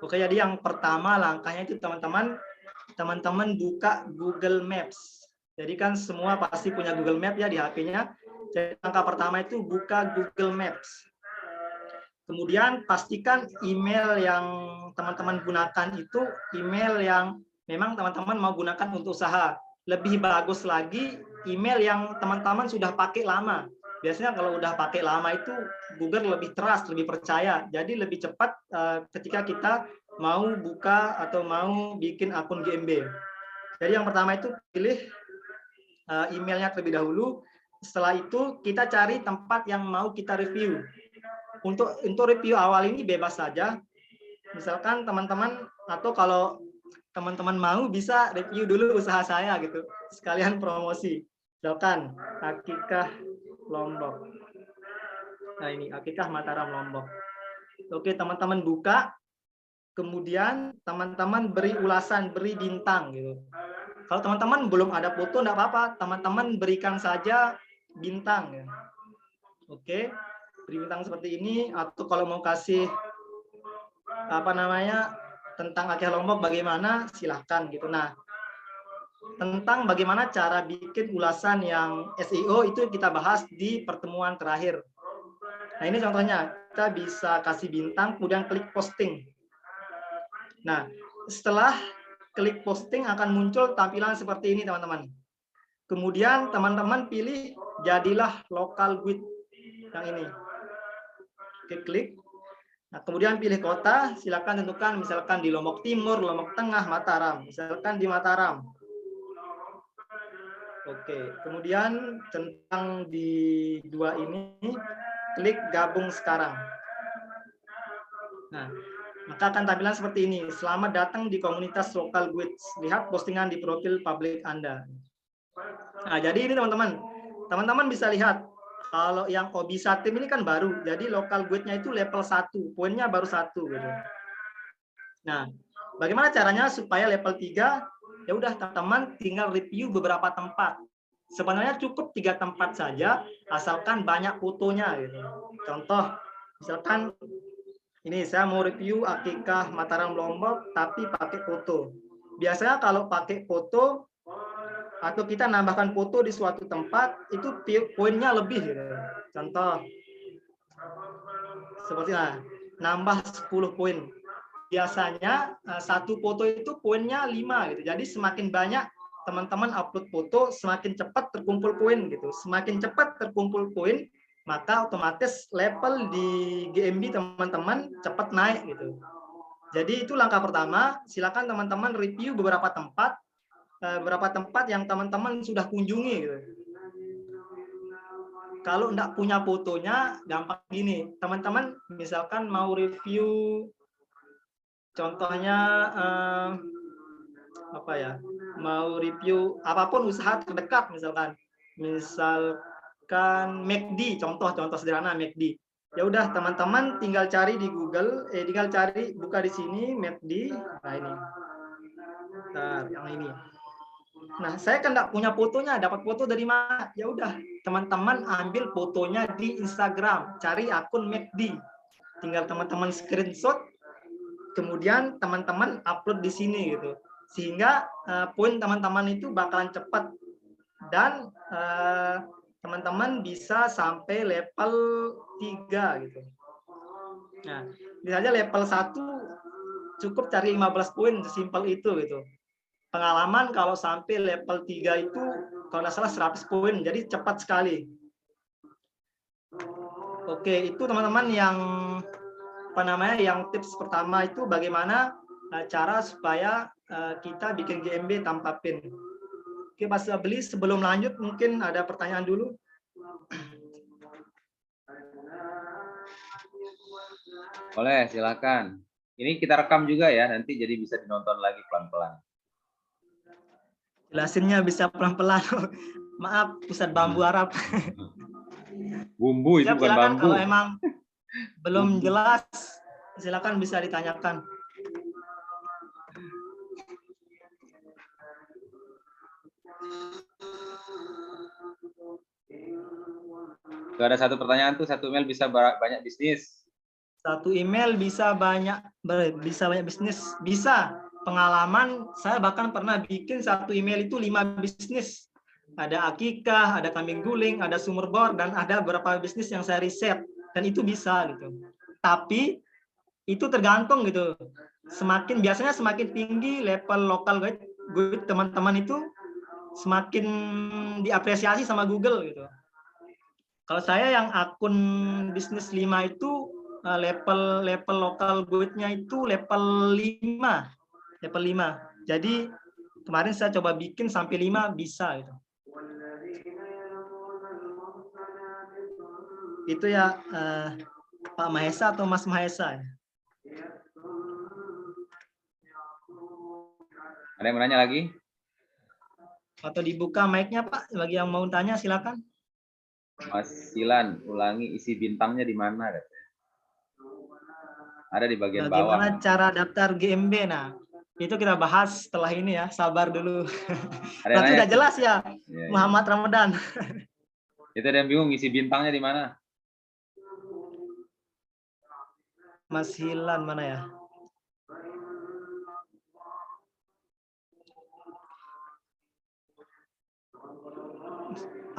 Oke, jadi yang pertama langkahnya itu teman-teman buka Google Maps. Jadi kan semua pasti punya Google Maps ya di HP-nya. Jadi langkah pertama itu buka Google Maps. Kemudian pastikan email yang teman-teman gunakan itu email yang memang teman-teman mau gunakan untuk usaha. Lebih bagus lagi email yang teman-teman sudah pakai lama. Biasanya kalau udah pakai lama itu Google lebih trust, lebih percaya. Jadi lebih cepat ketika kita mau buka atau mau bikin akun GMB. Jadi yang pertama itu pilih emailnya terlebih dahulu. Setelah itu kita cari tempat yang mau kita review. Untuk review awal ini bebas saja. Misalkan teman-teman atau kalau teman-teman mau bisa review dulu usaha saya gitu. Sekalian promosi. Misalkan Akikah Lombok. Nah ini Akikah Mataram Lombok. Oke, teman-teman buka. Kemudian teman-teman beri ulasan, beri bintang gitu. Kalau teman-teman belum ada foto enggak apa-apa, teman-teman berikan saja bintang ya. Oke. Beri bintang seperti ini, atau kalau mau kasih tentang Akikah Lombok bagaimana silahkan gitu. Nah, tentang bagaimana cara bikin ulasan yang SEO itu kita bahas di pertemuan terakhir. Nah ini contohnya, kita bisa kasih bintang kemudian klik posting. Nah setelah klik posting akan muncul tampilan seperti ini teman-teman. Kemudian teman-teman pilih jadilah local guide yang ini. Oke, klik. Nah, kemudian pilih kota, silakan tentukan misalkan di Lombok Timur, Lombok Tengah, Mataram. Misalkan di Mataram. Oke, kemudian tentang di dua ini, klik gabung sekarang. Nah, maka akan tampilan seperti ini. Selamat datang di komunitas Local Guides. Lihat postingan di profil publik Anda. Nah, jadi ini teman-teman, teman-teman bisa lihat, kalau yang Obisa Team ini kan baru, jadi local guide-nya itu level 1, poinnya baru 1 gitu. Nah, bagaimana caranya supaya level 3? Ya udah, teman-teman tinggal review beberapa tempat. Sebenarnya cukup 3 tempat saja, asalkan banyak fotonya gitu. Contoh, misalkan ini saya mau review Akikah Mataram Lombok tapi pakai foto. Biasanya kalau pakai foto atau kita nambahkan foto di suatu tempat itu poinnya lebih gitu. Contoh seperti nambah 10 poin. Biasanya satu foto itu poinnya 5 gitu. Jadi semakin banyak teman-teman upload foto, semakin cepat terkumpul poin gitu. Semakin cepat terkumpul poin, maka otomatis level di GMB teman-teman cepat naik gitu. Jadi itu langkah pertama, silakan teman-teman review beberapa tempat yang teman-teman sudah kunjungi gitu. Kalau enggak punya fotonya, gampang gini, teman-teman misalkan mau review, contohnya apa ya, mau review apapun usaha terdekat misalkan McD, contoh sederhana McD. Ya udah teman-teman tinggal cari di Google, tinggal cari buka di sini McD. Nah ini, yang ini. Nah saya kan nggak punya fotonya, dapat foto dari mana? Ya udah teman-teman ambil fotonya di Instagram, cari akun McD. Tinggal teman-teman screenshot, kemudian teman-teman upload di sini gitu. Sehingga poin teman-teman itu bakalan cepat dan teman-teman bisa sampai level 3 gitu. Nah, misalnya level 1 cukup cari 15 poin, sesimpel itu gitu. Pengalaman kalau sampai level 3 itu kalau nggak salah 100 poin, jadi cepat sekali. Oke, itu teman-teman yang tips pertama itu bagaimana cara supaya kita bikin GMB tanpa pin. Oke, Mas Beli, sebelum lanjut mungkin ada pertanyaan dulu. Boleh, silakan. Ini kita rekam juga ya, nanti jadi bisa dinonton lagi pelan-pelan. Jelasinnya bisa pelan-pelan. Maaf, Ustadz Bambu Arab. Bumbu itu bukan silakan, bambu. kalau emang belum jelas, silakan bisa ditanyakan. Tuh ada satu pertanyaan tuh, satu email bisa banyak bisnis. Satu email bisa banyak bisnis. Bisa. Pengalaman saya bahkan pernah bikin satu email itu 5 bisnis. Ada akikah, ada kambing guling, ada sumur bor, dan ada beberapa bisnis yang saya riset. Dan itu bisa gitu. Tapi itu tergantung gitu. Biasanya semakin tinggi level lokal guide teman-teman itu, semakin diapresiasi sama Google gitu. Kalau saya yang akun bisnis 5 itu level lokal guide-nya itu level 5. Jadi kemarin saya coba bikin sampai 5 bisa gitu. Itu ya Pak Mahesa atau Mas Mahesa? Ada yang menanya lagi? Atau dibuka mic-nya Pak, bagi yang mau tanya silakan. Mas Silan, ulangi isi bintangnya di mana? Ada di bagian bawah. Bagaimana cara daftar GMB? Nah, itu kita bahas setelah ini ya, sabar dulu. Berarti udah jelas ya, Muhammad Ramadan. Itu ada yang bingung, isi bintangnya di mana? Mas Hilan mana ya?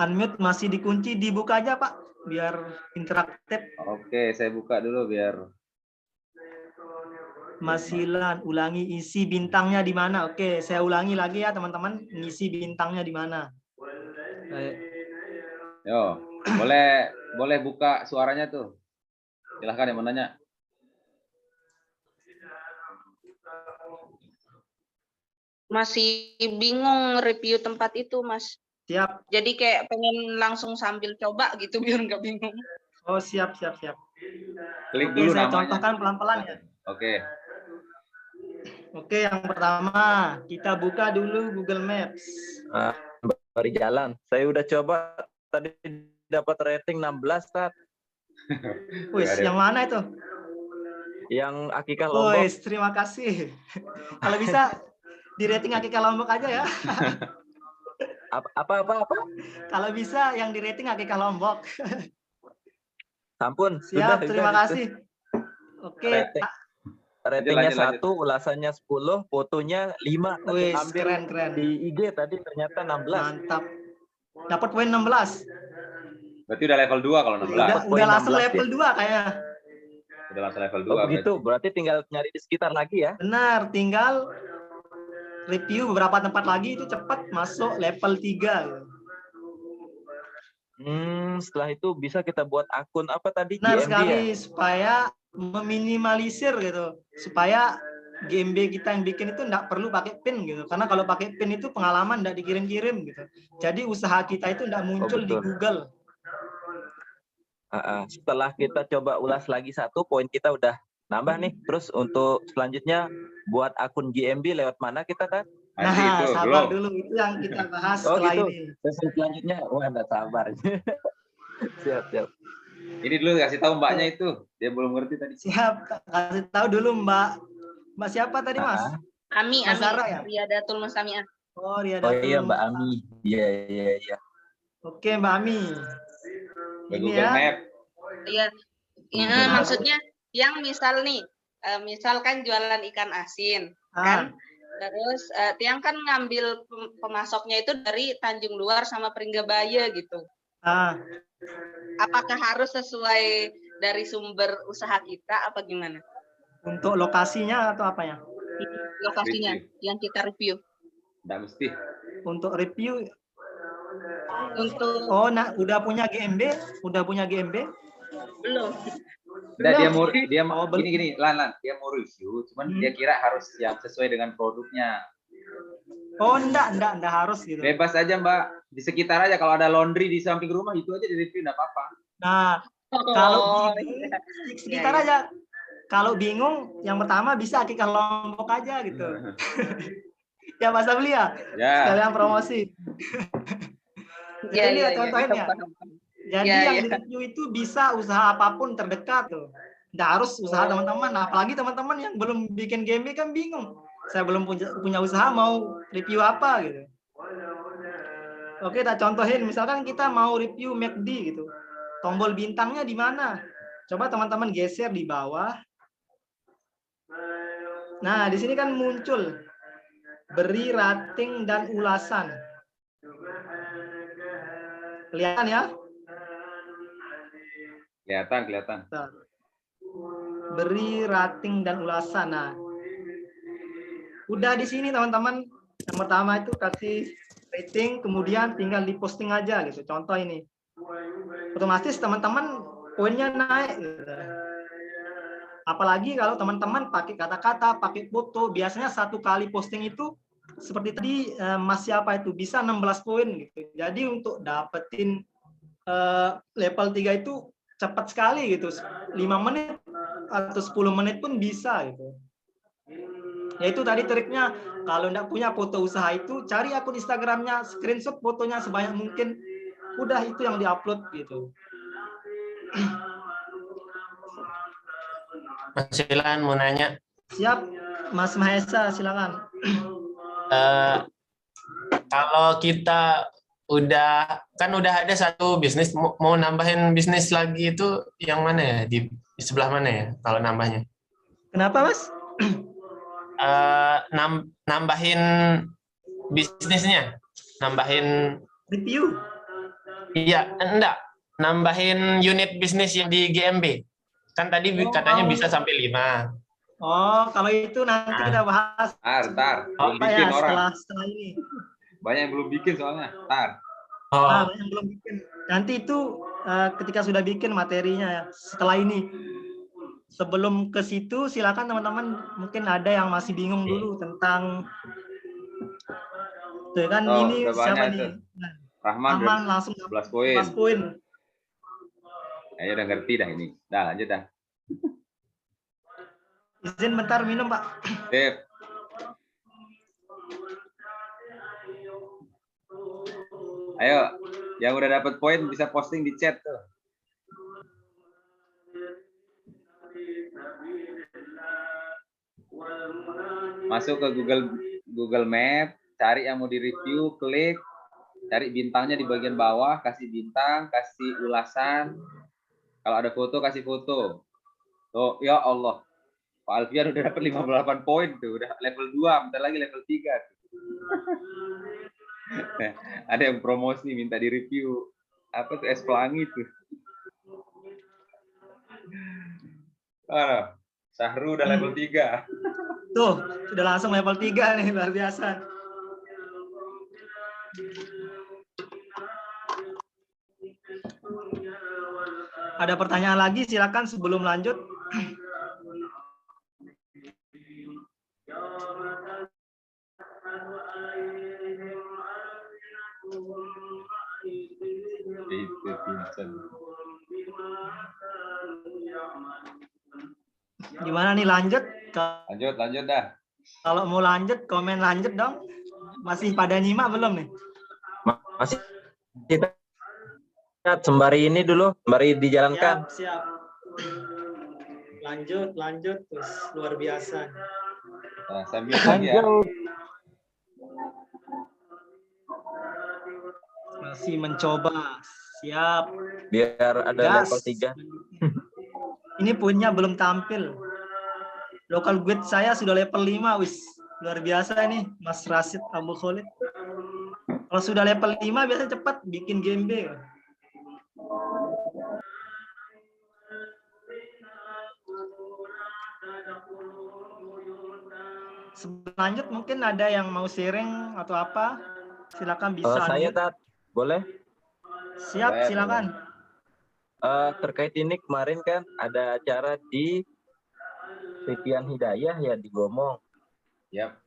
Unmute masih dikunci, dibuka aja Pak, biar interaktif. Oke, saya buka dulu biar. Mas Hilan, ulangi isi bintangnya di mana? Oke, saya ulangi lagi ya teman-teman, isi bintangnya di mana? Yo, boleh buka suaranya tuh. Silahkan yang mau nanya. Masih bingung review tempat itu, Mas. Siap. Jadi kayak pengen langsung sambil coba gitu biar nggak bingung. Oh, siap. Klik Oke, dulu saya namanya. contohkan pelan-pelan ya. Oke, yang pertama kita buka dulu Google Maps. Baru jalan. Saya udah coba tadi dapat rating 16, Tat. Wis, yang mana itu? Yang Akikah Lombok. Wis, terima kasih. Kalau bisa di rating Akikah Lombok aja ya. Apa? Kalau bisa yang di rating Akikah Lombok. Ampun, Siap, sudah, terima itu. kasih. Oke, Ratingnya Lanjut. 1, ulasannya 10, fotonya 5. wis, Ambil keren. di IG tadi ternyata 16. Mantap. Dapat poin 16. Berarti udah level 2 kalau 16. Udah langsung 16 level 2 kayaknya. Udah langsung level 2. Oh begitu, berarti tinggal nyari di sekitar lagi ya. Benar, tinggal review beberapa tempat lagi itu cepat masuk level 3. Setelah itu bisa kita buat akun apa tadi? Benar GMB sekali, ya? supaya meminimalisir gitu. Supaya GMB kita yang bikin itu enggak perlu pakai pin gitu. Karena kalau pakai pin itu pengalaman enggak dikirim-kirim gitu. Jadi usaha kita itu enggak muncul di betul. Google. Setelah kita coba ulas lagi 1, poin kita udah nambah nih. Terus untuk selanjutnya buat akun GMB lewat mana kita, Tat? Nah, itu sabar belum. dulu, itu yang kita bahas Oh setelah gitu. ini. Terus selanjutnya, wah nggak sabar. Siap. Ini dulu kasih tahu mbaknya itu. Dia belum ngerti tadi. Siap, kasih tahu dulu Mbak siapa tadi Mas? Ami, Mas Zara ya? Riadatul Mustami'ah. Oh, Oh Riadatul. iya Mbak Ami. Iya. Oke Mbak Ami. Ke Ini Google ya. Map. Iya. Ya, maksudnya yang misal nih, misalkan jualan ikan asin, kan? Terus Tiang kan ngambil pemasoknya itu dari Tanjung Luar sama Pringgabaya gitu. Apakah harus sesuai dari sumber usaha kita apa gimana? Untuk lokasinya atau apa ya? Lokasinya yang kita review. Nggak mesti. Untuk review. Untuk Udah punya GMB? belum. Nah, Belum. dia mau gini, Lan, dia mau review, cuman dia kira harus yang sesuai dengan produknya. Oh, enggak harus gitu. Bebas aja, Mbak. Di sekitar aja, kalau ada laundry di samping rumah, itu aja di review, enggak apa-apa. Nah, kalau bingung, sekitar aja. Kalau bingung, yang pertama bisa Akikah Lombok aja gitu. Ya, Mas Abli ya? Sekalian promosi. Jadi lihat contohnya ya. Jadi yang di review itu bisa usaha apapun terdekat tuh. Nggak harus usaha teman-teman. Apalagi teman-teman yang belum bikin GMB kan bingung. Saya belum punya usaha, mau review apa gitu. Oke, kita contohin. Misalkan kita mau review McD gitu. Tombol bintangnya di mana? Coba teman-teman geser di bawah. Nah, di sini kan muncul beri rating dan ulasan. Kelihatan ya? Kelihatan. Beri rating dan ulasan. Nah, udah di sini teman-teman. Yang pertama itu kasih rating, kemudian tinggal diposting aja gitu. Contoh ini. Otomatis teman-teman poinnya naik gitu. Apalagi kalau teman-teman pakai kata-kata, pakai foto, biasanya satu kali posting itu seperti tadi Mas siapa itu bisa 16 poin gitu. Jadi untuk dapetin level 3 itu cepat sekali gitu. 5 menit atau 10 menit pun bisa gitu. Ya itu tadi triknya, kalau enggak punya foto usaha itu cari akun Instagramnya, screenshot fotonya sebanyak mungkin. Udah itu yang diupload gitu. Mas Silan mau nanya. Siap, Mas Mahesa, silakan. Kalau kita udah ada satu bisnis, mau nambahin bisnis lagi itu yang mana ya? Di sebelah mana ya kalau nambahnya? Kenapa, Mas? Nambahin bisnisnya, nambahin review. Iya, enggak. Nambahin unit bisnis yang di GMB. Kan tadi katanya bisa sampai 5. Oh, kalau itu nanti kita bahas. Ntar. Belum bikin ya, orang. Setelah ini. Banyak yang belum bikin soalnya. Ntar. Banyak yang belum bikin. Nanti itu ketika sudah bikin materinya ya, setelah ini. Sebelum ke situ, silakan teman-teman mungkin ada yang masih bingung dulu tentang tuh kan ini siapa nih? Rahman langsung 11 poin. Ayo udah ngerti dah ini. Dah lanjut dah. Izin bentar minum, Pak. Sip. Ayo Yang udah dapat poin bisa posting di chat tuh. Masuk ke Google Map, cari yang mau di-review, klik, cari bintangnya di bagian bawah, kasih bintang, kasih ulasan. Kalau ada foto, kasih foto. Oh, ya Allah. Pak Alfian udah dapat 58 poin tuh, udah level 2, bentar lagi level 3. Ada yang promosi minta di-review. Apa tuh es pelangi tuh. Sahru udah level 3. Tuh, sudah langsung level 3 nih, luar biasa. Ada pertanyaan lagi, silakan sebelum lanjut. Itu Vincent. Gimana nih lanjut? Lanjut dah. Kalau mau lanjut, komen lanjut dong. Masih pada nyimak belum nih? Masih kita sembari ini dulu, sembari dijalankan. Siap. Lanjut, terus luar biasa. Nah, sambil lagi ya. Masih mencoba. Siap. Biar ada level 3. Ini punya belum tampil. Local guide saya sudah level 5, wis. Luar biasa nih, Mas Rasid Abu Khalid. Kalau sudah level 5 biasanya cepat bikin game B. Selanjut mungkin ada yang mau sharing atau apa? Silakan bisa. Saya Tat, boleh? Siap, Boleh, silakan. Terkait ini kemarin kan ada acara di Titian Hidayah ya di Gomong. Yap.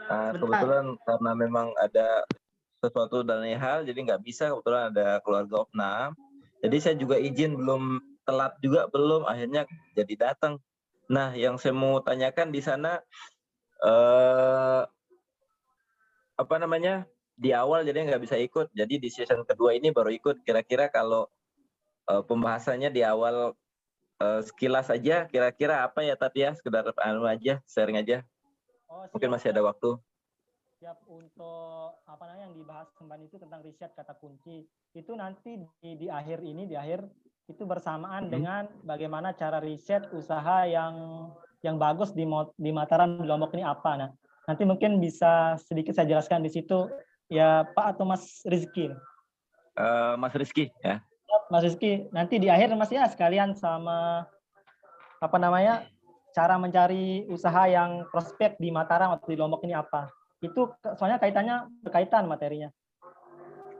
Kebetulan karena memang ada sesuatu dan lain hal, jadi nggak bisa, kebetulan ada keluarga opnam. Jadi saya juga izin belum telat juga belum, akhirnya jadi datang. Nah, yang saya mau tanyakan di sana apa namanya, di awal jadi nggak bisa ikut, jadi di season kedua ini baru ikut. Kira-kira kalau pembahasannya di awal sekilas aja, kira-kira apa ya Tat ya, sekedar aja, sharing aja. Mungkin masih ada waktu. Siap. Untuk apa namanya yang dibahas kembali itu tentang riset kata kunci. Itu nanti di akhir ini, di akhir itu bersamaan dengan bagaimana cara riset usaha yang bagus di Mataram, di Lombok ini apa. Nah, nanti mungkin bisa sedikit saya jelaskan di situ ya Pak atau Mas Rizky. Mas Rizky ya. Mas Rizky, nanti di akhir Mas ya sekalian sama apa namanya cara mencari usaha yang prospek di Mataram atau di Lombok ini apa. Itu soalnya berkaitan materinya.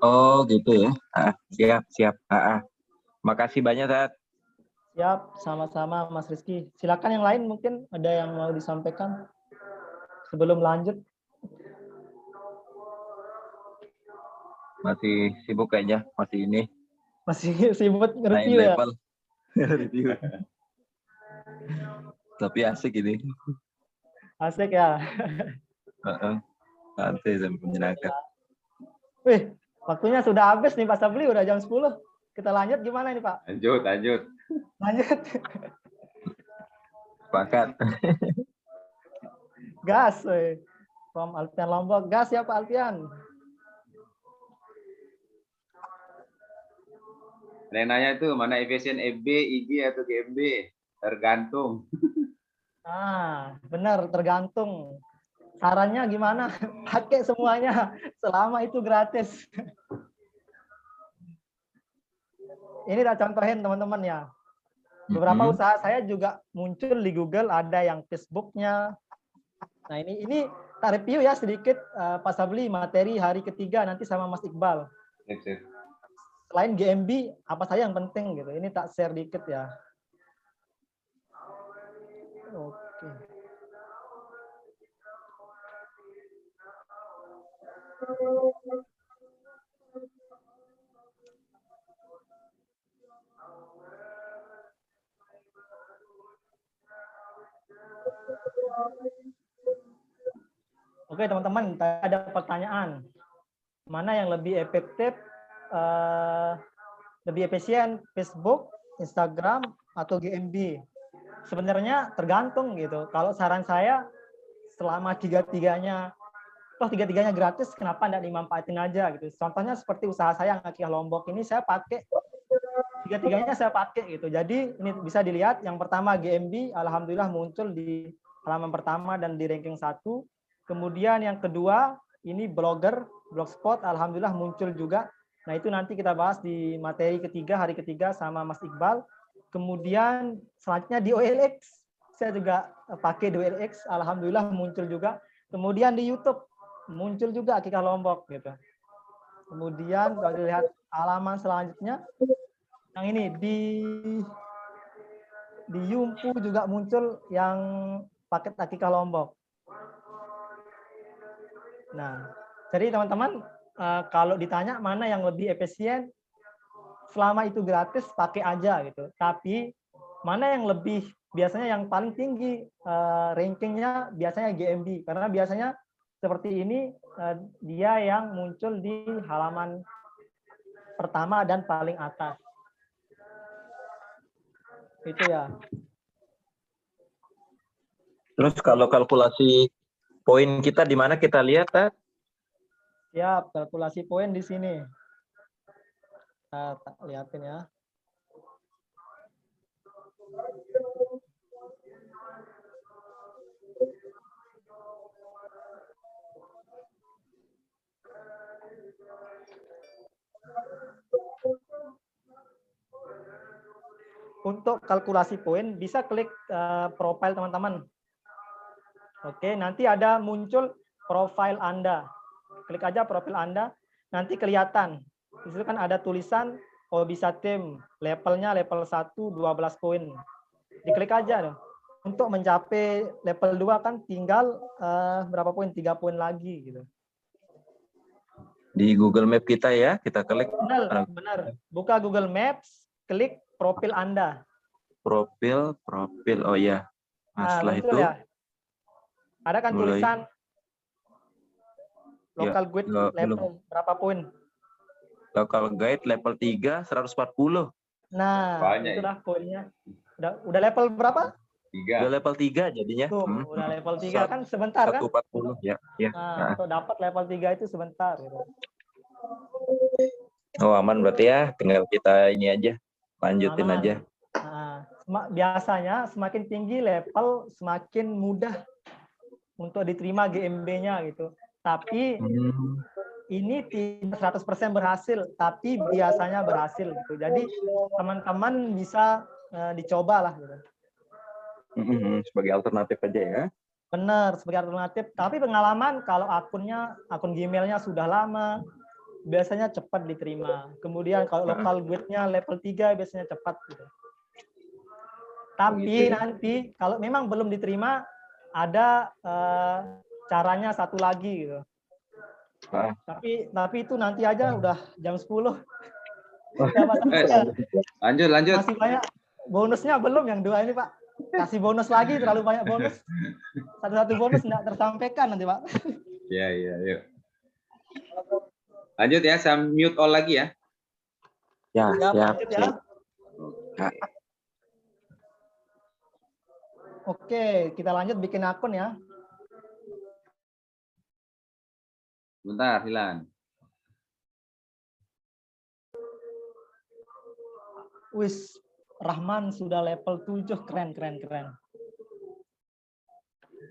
Oh gitu ya. Siap. Makasih banyak Tat. Siap, sama-sama Mas Rizky. Silakan yang lain mungkin ada yang mau disampaikan sebelum lanjut. Masih sibuk kayaknya, masih ini. Masih sibuk nge-review ya? Level. Review. Tapi asik ini. Asik ya. Santai dan menyenangkan. Wih, waktunya sudah habis nih Pak Sabli, udah jam 10. Kita lanjut gimana nih Pak? Lanjut. Lanjut. Sepakat. Gas, weh. From Alfian Lombok. Gas ya Pak Alfian. Ada yang nanya tuh, mana efisien FB, IG, atau GMB? Tergantung. Benar, tergantung. Sarannya gimana? Pakai semuanya, selama itu gratis. Ini tak contohin teman-teman ya. Beberapa usaha saya juga muncul di Google, ada yang Facebook-nya. Nah ini tak review ya sedikit Pak Sabli, materi hari ketiga nanti sama Mas Iqbal. Selain GMB, apa saja yang penting gitu. Ini tak share dikit ya. Oke. Oke teman-teman, ada pertanyaan. Mana yang lebih efektif lebih efisien Facebook, Instagram, atau GMB? Sebenarnya tergantung gitu. Kalau saran saya, selama tiga-tiganya gratis, kenapa tidak dimanfaatin aja gitu. Contohnya seperti usaha saya Akikah Lombok ini, saya pakai tiga-tiganya saya pakai gitu. Jadi ini bisa dilihat, yang pertama GMB, alhamdulillah muncul di halaman pertama dan di ranking 1. Kemudian yang kedua ini Blogspot, alhamdulillah muncul juga. Nah itu nanti kita bahas di materi ketiga, hari ketiga sama Mas Iqbal. Kemudian selanjutnya di OLX, saya juga pakai di OLX, alhamdulillah muncul juga. Kemudian di YouTube muncul juga Akikah Lombok gitu. Kemudian kalau dilihat halaman selanjutnya, yang ini di Yumpu juga muncul yang paket Akikah Lombok. Nah, jadi teman-teman kalau ditanya mana yang lebih efisien, selama itu gratis pakai aja gitu. Tapi mana yang lebih, biasanya yang paling tinggi rankingnya biasanya GMB, karena biasanya seperti ini dia yang muncul di halaman pertama dan paling atas. Itu ya. Terus kalau kalkulasi poin kita di mana kita lihat, Tat? Siap, kalkulasi poin di sini. Tak lihatin ya. Untuk kalkulasi poin bisa klik profil teman-teman. Oke, nanti ada muncul profil Anda. Klik aja profil Anda, nanti kelihatan. Di situ kan ada tulisan Obisa Team, levelnya level 1 12 poin. Diklik aja dong. Untuk mencapai level 2 kan tinggal berapa poin? 3 poin lagi gitu. Di Google Map kita ya, kita klik. Benar. Buka Google Maps, klik profil Anda. Profil, oh ya. Nah, setelah itu ya. Ada kan mulai, tulisan local ya, guide level berapa poin? Local guide level 3 140. Nah, banyak itulah poinnya. Udah level berapa? 3. Udah level 3 jadinya. Tuh, udah level 3 kan sebentar kan? 140 ya. Nah, untuk dapat level 3 itu sebentar gitu. Oh, aman berarti ya, tinggal kita ini aja, lanjutin Aman. aja. Nah, biasanya semakin tinggi level semakin mudah untuk diterima GMB-nya gitu. Tapi ini tidak 100% berhasil, tapi biasanya berhasil gitu. Jadi teman-teman bisa dicoba lah gitu. Sebagai alternatif aja ya. Benar, sebagai alternatif. Tapi pengalaman kalau akun Gmail-nya sudah lama, biasanya cepat diterima. Kemudian kalau local guide-nya level 3 biasanya cepat gitu. Tapi nanti kalau memang belum diterima, ada caranya satu lagi gitu. Tapi itu nanti aja udah jam 10. Lanjut. Masih banyak bonusnya belum yang 2 ini, Pak. Kasih bonus lagi, terlalu banyak bonus. Satu-satu bonus tidak tersampaikan nanti, Pak. Iya, yuk. Lanjut ya, saya mute all lagi ya. Ya, siap. Oke, kita lanjut bikin akun ya. Bentar, Hilan. Wis, Rahman sudah level 7, keren.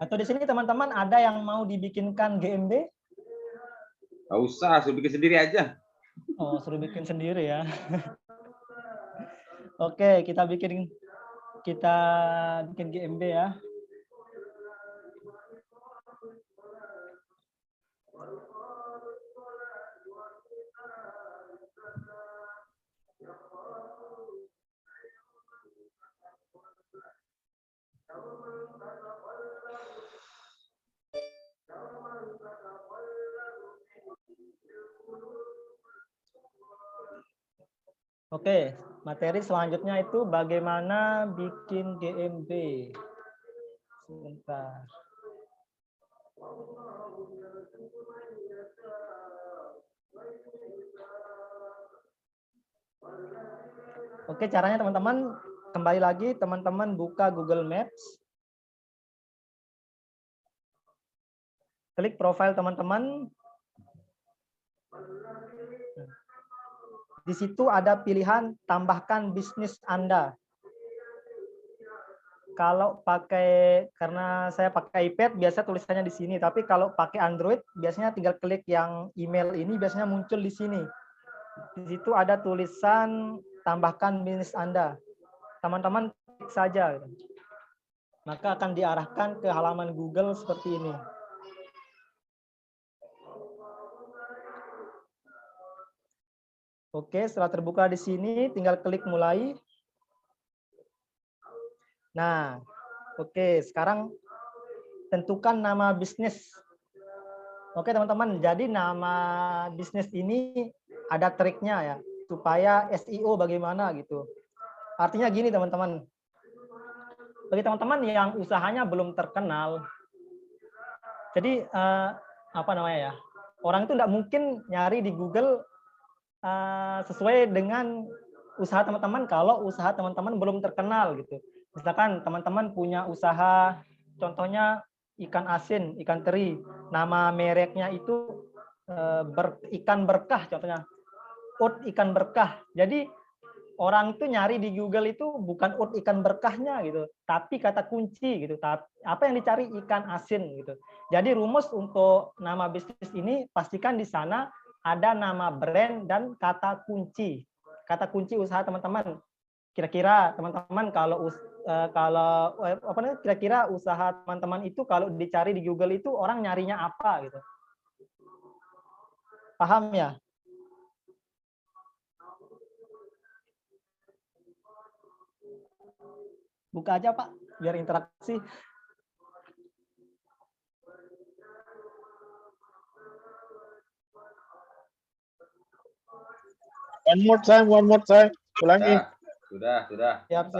Atau di sini teman-teman ada yang mau dibikinkan GMB? Nggak usah, suruh bikin sendiri aja. Oh, suruh bikin sendiri ya. Oke, kita bikin GMB ya. Oke, materi selanjutnya itu bagaimana bikin GMB. Sebentar. Oke, caranya teman-teman kembali lagi teman-teman buka Google Maps. Klik profil teman-teman. Di situ ada pilihan tambahkan bisnis Anda. Kalau pakai, karena saya pakai iPad, biasa tulisannya di sini. Tapi kalau pakai Android, biasanya tinggal klik yang email ini, biasanya muncul di sini. Di situ ada tulisan tambahkan bisnis Anda. Teman-teman klik saja. Maka akan diarahkan ke halaman Google seperti ini. Oke, setelah terbuka di sini, tinggal klik mulai. Nah, oke, sekarang tentukan nama bisnis. Oke, teman-teman, jadi nama bisnis ini ada triknya ya, supaya SEO bagaimana gitu. Artinya gini, teman-teman. Bagi teman-teman yang usahanya belum terkenal, jadi apa namanya ya? Orang itu tidak mungkin nyari di Google sesuai dengan usaha teman-teman kalau usaha teman-teman belum terkenal gitu. Misalkan teman-teman punya usaha, contohnya ikan asin, ikan teri, nama mereknya itu ikan berkah contohnya, Ut ikan berkah. Jadi orang itu nyari di Google itu bukan Ut ikan berkahnya gitu, tapi kata kunci gitu. Apa yang dicari ikan asin gitu. Jadi rumus untuk nama bisnis ini pastikan di sana ada nama brand dan kata kunci. Kata kunci usaha teman-teman. Kira-kira teman-teman kalau kira-kira usaha teman-teman itu kalau dicari di Google itu orang nyarinya apa gitu. Paham ya? Buka aja Pak, biar interaksi. One more time. Ulangi. Sudah. Siap.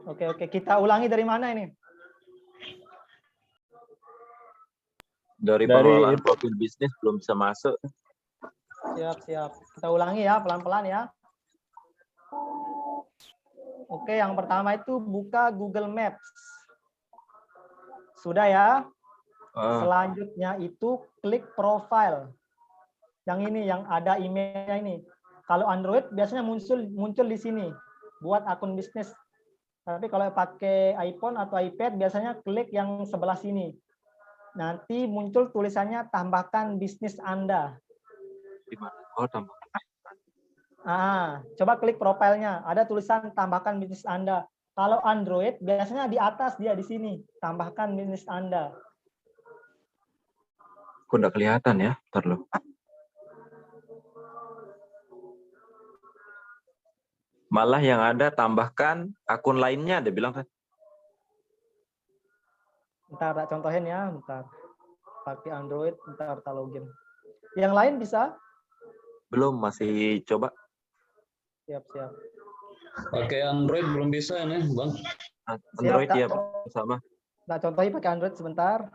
Oke, kita ulangi dari mana ini? Dari pengelolaan profil bisnis belum bisa masuk. Siap. Kita ulangi ya, pelan-pelan ya. Oke, yang pertama itu buka Google Maps. Sudah ya? Selanjutnya itu klik profile. Yang ini, yang ada emailnya ini. Kalau Android biasanya muncul di sini. Buat akun bisnis. Tapi kalau pakai iPhone atau iPad biasanya klik yang sebelah sini. Nanti muncul tulisannya tambahkan bisnis Anda. Oh, tambah. Coba klik profilnya. Ada tulisan tambahkan bisnis Anda. Kalau Android biasanya di atas dia di sini. Tambahkan bisnis Anda. Kok udah kelihatan ya? Ntar lo. Malah yang ada tambahkan akun lainnya, dia bilang kan. Bentar, tak contohin ya. Bentar. Pakai Android, bentar tak login. Yang lain bisa? Belum, masih coba. Siap. Pakai Android belum bisa nih, Bang. Android Siap, ya, Kak. sama. Nah, contohin pakai Android sebentar.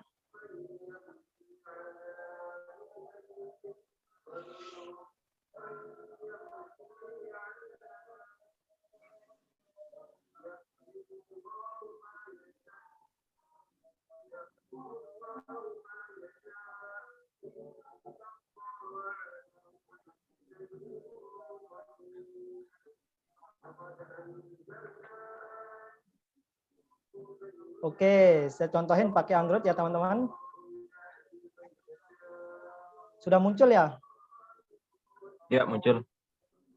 Oke, saya contohin pakai Android ya teman-teman. Sudah muncul ya? Ya, muncul.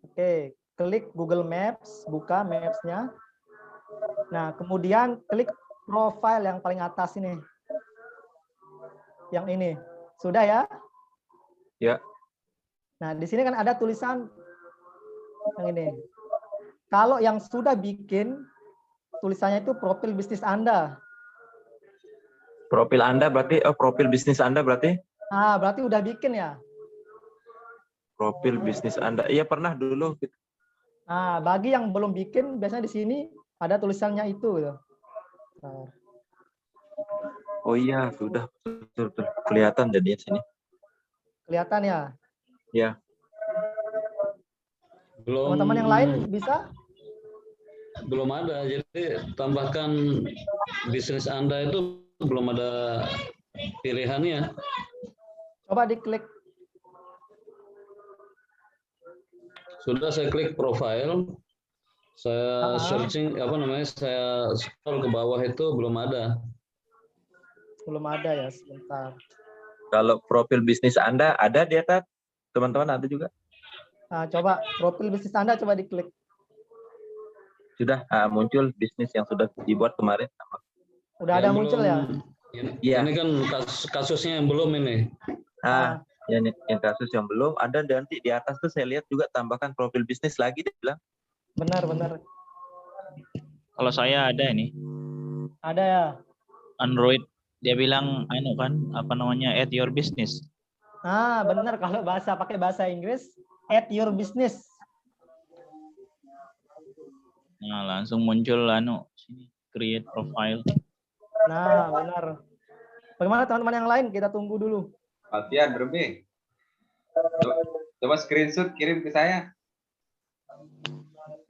Oke, klik Google Maps, buka Maps-nya. Nah, kemudian klik profile yang paling atas ini. Yang ini. Sudah ya? Ya. Nah, di sini kan ada tulisan yang ini. Kalau yang sudah bikin, tulisannya itu profil bisnis Anda. Profil Anda berarti, profil bisnis Anda berarti? Berarti udah bikin ya? Profil bisnis Anda. Iya, pernah dulu. Nah, bagi yang belum bikin, biasanya di sini ada tulisannya itu. Nah. Oh iya, sudah. Betul. Kelihatan jadinya sini. Kelihatan ya? Ya. Belum. Teman-teman yang lain bisa? Belum ada. Jadi tambahkan bisnis Anda itu belum ada pilihannya. Coba diklik. Sudah saya klik profile, saya searching saya scroll ke bawah itu belum ada. Belum ada ya, sebentar. Kalau profil bisnis Anda ada di atas, teman-teman ada juga? Nah, coba profil bisnis Anda coba diklik. Sudah muncul bisnis yang sudah dibuat kemarin. Udah ada muncul ya? Iya. Ini kan kasusnya yang belum ini. Yang kasus yang belum ada, nanti di atas tuh saya lihat juga tambahkan profil bisnis lagi, dia bilang. Benar. Kalau saya ada ini. Ada ya? Android, dia bilang add your business. Benar, kalau pakai bahasa Inggris, add your business. Nah, langsung muncul sini create profile. Nah, benar. Bagaimana teman-teman yang lain? Kita tunggu dulu. Alfian, Berbe. Coba screenshot kirim ke saya.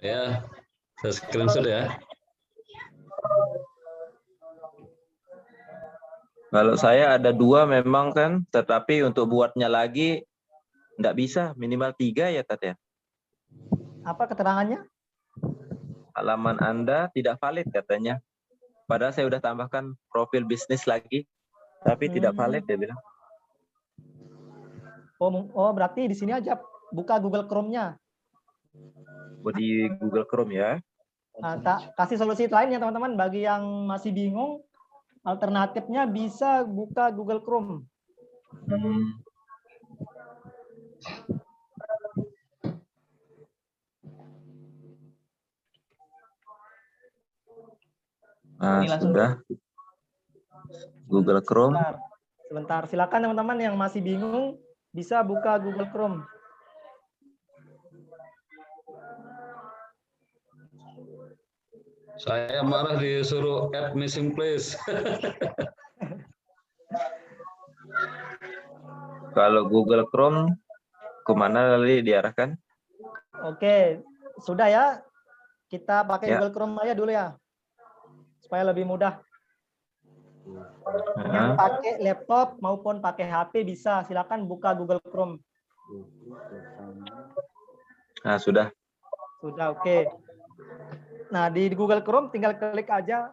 Ya, saya screenshot ya. Kalau saya ada 2 memang kan, tetapi untuk buatnya lagi nggak bisa, minimal 3 ya Tat ya. Apa keterangannya? Halaman Anda tidak valid katanya. Padahal saya udah tambahkan profil bisnis lagi, tapi tidak valid dia bilang. Oh, berarti di sini aja buka Google Chrome-nya. Di Google Chrome ya. Kasih solusi lain ya teman-teman. Bagi yang masih bingung, alternatifnya bisa buka Google Chrome. Sudah. Google Chrome. Sebentar, silakan teman-teman yang masih bingung bisa buka Google Chrome. Saya marah disuruh add missing place. Kalau Google Chrome, kemana tadi diarahkan? Oke, sudah ya. Kita pakai Google Chrome aja dulu ya, supaya lebih mudah. Yang pakai laptop maupun pakai HP bisa, silakan buka Google Chrome. Nah, sudah. Sudah, oke. Nah, di Google Chrome tinggal klik aja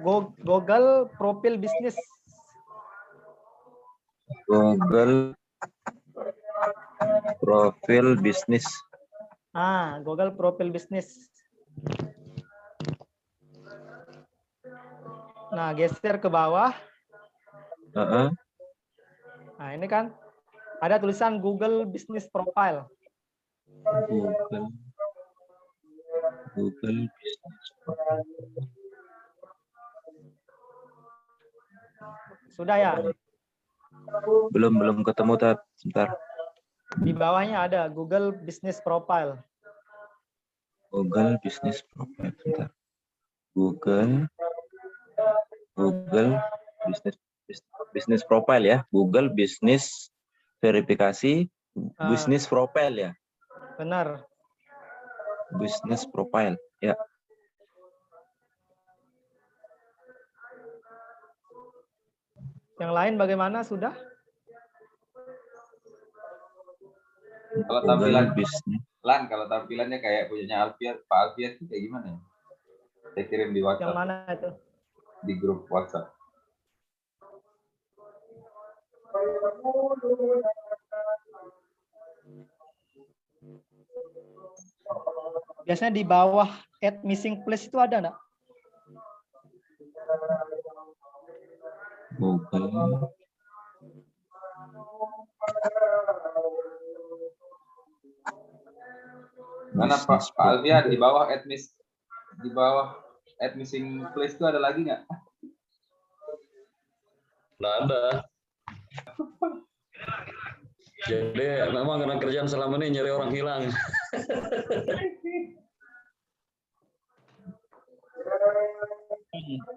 Google Profil Bisnis. Google Profil Bisnis. Google Profil Bisnis. Nah, geser ke bawah. Nah, ini kan ada tulisan Google Business Profile. Google Business Profile. Sudah ya? Belum ketemu, Tat. Sebentar. Di bawahnya ada Google Business Profile. Google Business Profile. Sebentar. Google Business Profile ya. Google Business Verifikasi Business Profile ya. Benar. Business Profile ya. Yang lain bagaimana, sudah? Kalau tampilan kalau tampilannya kayak punyanya Alfian, Pak Alfian itu kayak gimana ya? Saya kirim di WhatsApp. Yang mana itu? Di grup WhatsApp. Biasanya di bawah add missing place itu ada enggak? Google. Mana Pak Alfian di bawah add missing place itu ada lagi nggak? Nggak ada. Jadi memang karena kerjaan selama ini nyari orang hilang.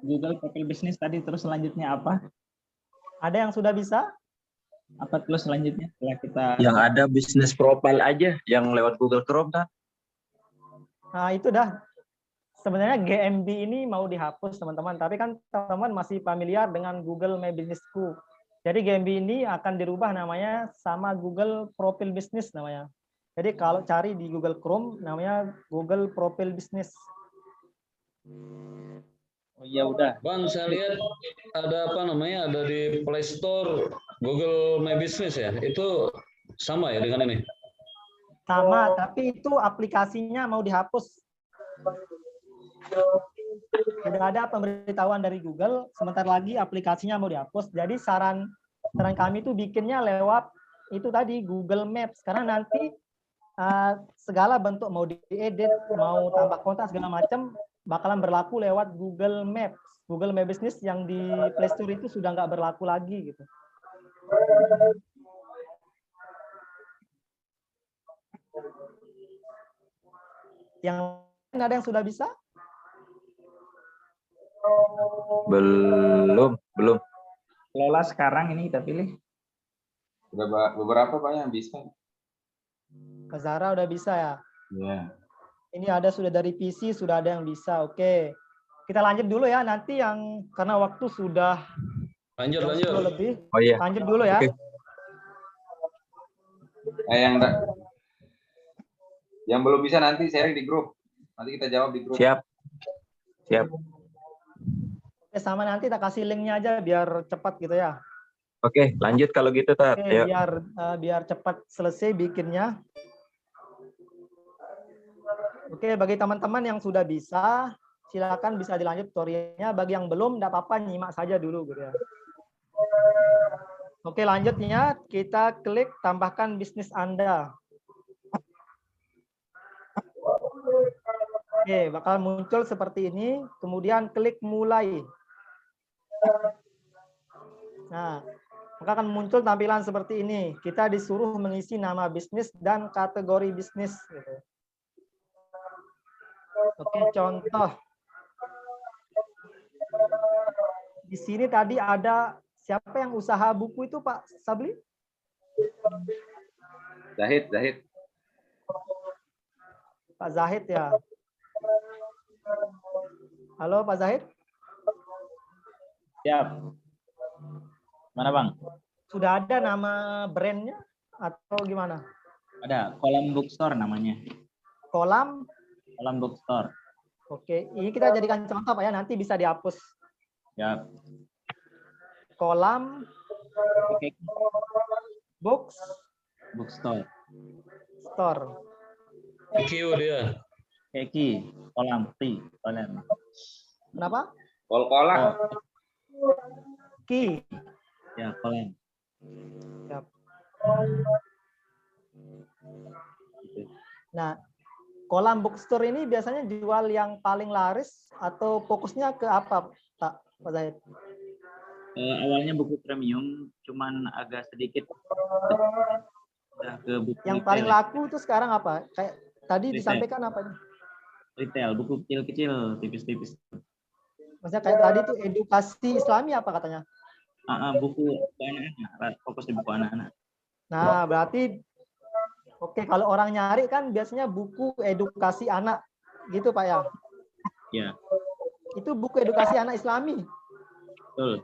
Google Profil Bisnis tadi, terus selanjutnya apa? Ada yang sudah bisa? Apa terus selanjutnya setelah kita? Yang ada Business Profile aja, yang lewat Google Chrome kan? Nah, itu dah. Sebenarnya GMB ini mau dihapus, teman-teman. Tapi kan teman-teman masih familiar dengan Google My Businessku. Jadi GMB ini akan dirubah namanya sama Google Profile Business namanya. Jadi kalau cari di Google Chrome namanya Google Profile Business. Oh iya udah. Bang, saya lihat ada apa namanya, ada di Play Store Google My Business ya. Itu sama ya dengan ini? Sama, tapi itu aplikasinya mau dihapus. Sudah ada pemberitahuan dari Google, sebentar lagi aplikasinya mau dihapus. Jadi saran kami itu bikinnya lewat itu tadi Google Maps, karena nanti segala bentuk mau diedit, mau tambah kontak segala macam bakalan berlaku lewat Google Maps. Google My Business yang di Play Store itu sudah nggak berlaku lagi gitu. Yang lain ada yang sudah bisa? Belum. Lola sekarang ini kita pilih. Udah beberapa Pak yang bisa. Kak Zara udah bisa ya? Iya. Ini ada sudah dari PC, sudah ada yang bisa. Oke. Kita lanjut dulu ya. Nanti yang karena waktu sudah Lanjut. lebih. Oh iya. Lanjut dulu ya. Oke. Yang belum bisa nanti sharing di grup. Nanti kita jawab di grup. Siap. Oke, sama nanti tak kasih linknya aja biar cepat gitu ya. Oke, lanjut kalau gitu, Tat. Oke, Yuk. biar cepat selesai bikinnya. Oke, bagi teman-teman yang sudah bisa, silakan bisa dilanjut tutorialnya. Bagi yang belum, tidak apa-apa, nyimak saja dulu gitu ya. Oke, lanjutnya kita klik tambahkan bisnis Anda. Oke, bakal muncul seperti ini. Kemudian klik mulai. Nah, maka akan muncul tampilan seperti ini. Kita disuruh mengisi nama bisnis dan kategori bisnis. Gitu. Oke, contoh. Di sini tadi ada siapa yang usaha buku itu, Pak Sabli? Zahid. Pak Zahid ya. Halo Pak Zahid. Siap. Mana Bang? Sudah ada nama brandnya atau gimana? Ada Kolam Bookstore namanya. Kolam Bookstore. Oke, ini kita jadikan contoh Pak ya, nanti bisa dihapus. Siap. Kolam Bookstore. Store. Q dia. Keki, kolam, kolam. Kenapa? Kol-kola. Ki. Ya, kolam. Siap. Nah, Kolam Bookstore ini biasanya jual yang paling laris atau fokusnya ke apa, Pak Zahid? Awalnya buku premium, cuman agak sedikit udah ke buku yang retail. paling laku itu sekarang apa? Kayak tadi Retail. disampaikan apa ini? Retail, buku kecil-kecil, tipis-tipis. Maksudnya kayak tadi tuh edukasi Islami apa katanya? Buku anak-anak, fokus di buku anak-anak. Nah, berarti oke, kalau orang nyari kan biasanya buku edukasi anak gitu Pak ya? Ya, Itu buku edukasi anak Islami. betul.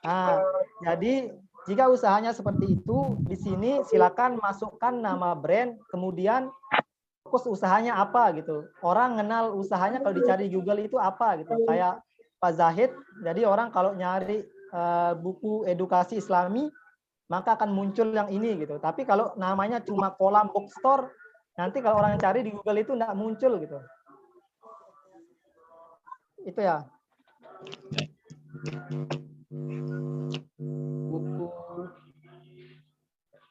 Nah, jadi jika usahanya seperti itu, di sini silakan masukkan nama brand, kemudian fokus usahanya apa gitu. Orang kenal usahanya kalau dicari Google itu apa gitu. Kayak Pak Zahid, jadi orang kalau nyari buku edukasi Islami, maka akan muncul yang ini gitu. Tapi kalau namanya cuma Kolam Bookstore, nanti kalau orang cari di Google itu nggak muncul gitu. Itu ya. Buku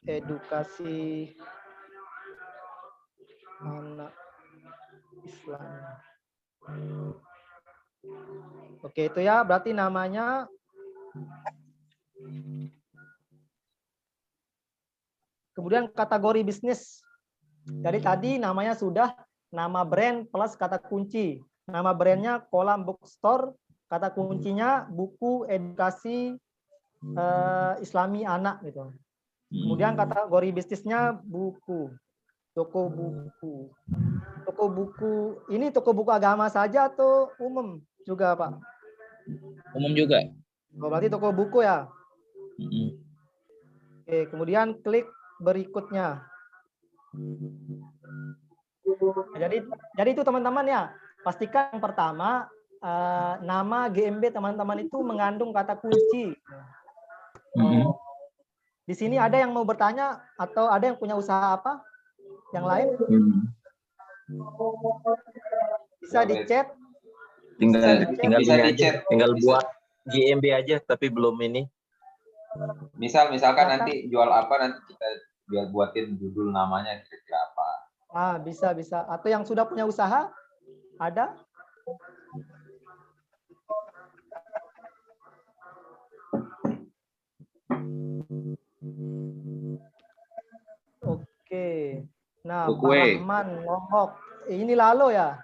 edukasi anak Islam. Oke, itu ya, berarti namanya kemudian kategori bisnis. Jadi tadi namanya sudah nama brand plus kata kunci. Nama brandnya Kolam Bookstore, kata kuncinya buku edukasi Islami anak gitu. Kemudian kategori bisnisnya buku, toko toko buku, ini toko buku agama saja atau umum juga, Pak? Umum juga. Oh, berarti toko buku ya. Mm-mm. Oke, kemudian klik berikutnya. Jadi itu teman-teman ya, pastikan yang pertama nama GMB teman-teman itu mengandung kata kunci. Mm-mm. Di sini ada yang mau bertanya atau ada yang punya usaha apa? Yang lain? Bisa di chat. Tinggal buat GMB aja tapi belum ini. Misalkan nanti jual apa, nanti kita buatin judul namanya kira-kira apa. Bisa. Atau yang sudah punya usaha? Ada? Oke. Nah, Pak Rahman Lombok. Ini Lalo ya?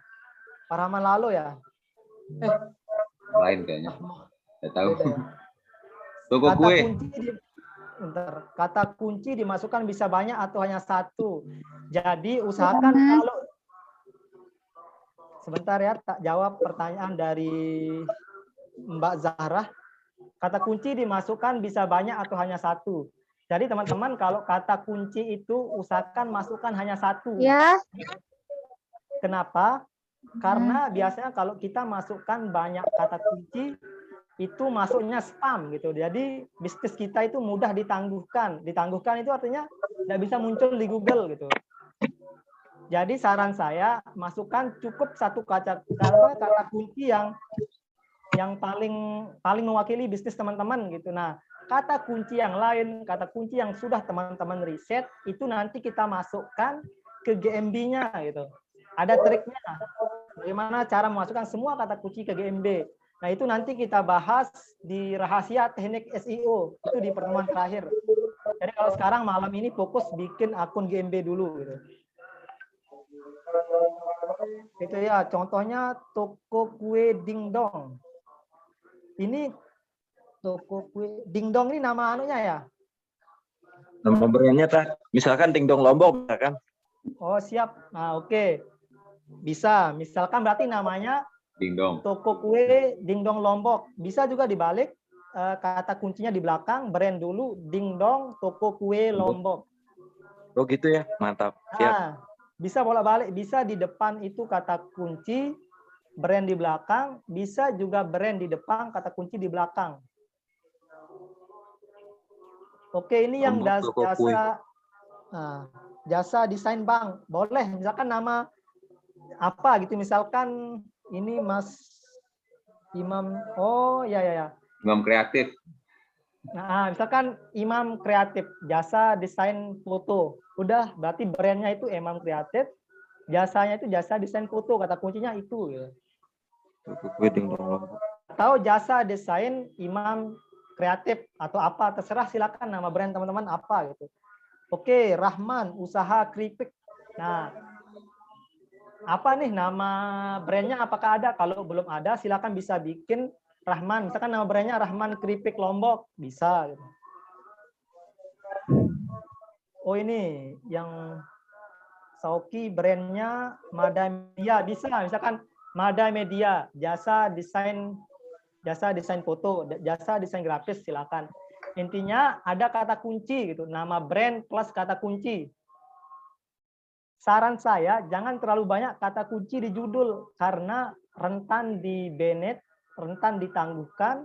Pak Rahman Lalo ya? Lain kayaknya. Saya tahu. Toko Kata kue. Kata kunci dimasukkan bisa banyak atau hanya satu. Jadi usahakan kalau sebentar ya, tak jawab pertanyaan dari Mbak Zahra. Kata kunci dimasukkan bisa banyak atau hanya satu. Jadi teman-teman kalau kata kunci itu usahakan masukkan hanya satu. Ya. Kenapa? Karena biasanya kalau kita masukkan banyak kata kunci itu masuknya spam gitu. Jadi bisnis kita itu mudah ditangguhkan. Ditangguhkan itu artinya tidak bisa muncul di Google gitu. Jadi saran saya masukkan cukup satu kata kunci yang paling mewakili bisnis teman-teman gitu. Nah, kata kunci yang lain, kata kunci yang sudah teman-teman riset itu nanti kita masukkan ke GMB-nya gitu. Ada triknya. Bagaimana cara memasukkan semua kata kunci ke GMB. Nah, itu nanti kita bahas di rahasia teknik SEO. Itu di pertemuan terakhir. Jadi kalau sekarang malam ini fokus bikin akun GMB dulu gitu. Itu ya, contohnya toko kue Dingdong. Ini toko kue Dingdong ini nama anunya ya? Nama brandnya tak? Misalkan Dingdong Lombok, kan? Oh siap. Nah oke. Bisa. Misalkan berarti namanya Dingdong. Toko kue Dingdong Lombok. Bisa juga dibalik kata kuncinya di belakang brand dulu Dingdong Toko Kue Lombok. Oh gitu ya, mantap. Siap. Nah, bisa bolak-balik. Bisa di depan itu kata kunci brand di belakang, bisa juga brand di depan, kata kunci di belakang. Oke, ini yang jasa desain bank. Boleh, misalkan nama apa gitu, misalkan ini Mas Imam, oh ya. Imam Kreatif. Nah, misalkan Imam Kreatif, jasa desain foto. Udah, berarti brandnya itu Imam Kreatif, jasanya itu jasa desain foto, kata kuncinya itu. Gitu. Atau jasa desain Imam Kreatif atau apa, terserah, silakan nama brand teman-teman apa gitu. Oke, Rahman, usaha keripik. Nah, apa nih nama brandnya, apakah ada? Kalau belum ada, silakan bisa bikin Rahman. Misalkan nama brandnya Rahman Keripik Lombok, bisa. Gitu. Oh ini yang Sauki brandnya Mada Media, bisa. Misalkan Mada Media, jasa desain foto, jasa desain grafis, silakan. Intinya ada kata kunci gitu, nama brand plus kata kunci. Saran saya jangan terlalu banyak kata kunci di judul karena rentan di banned, rentan ditangguhkan,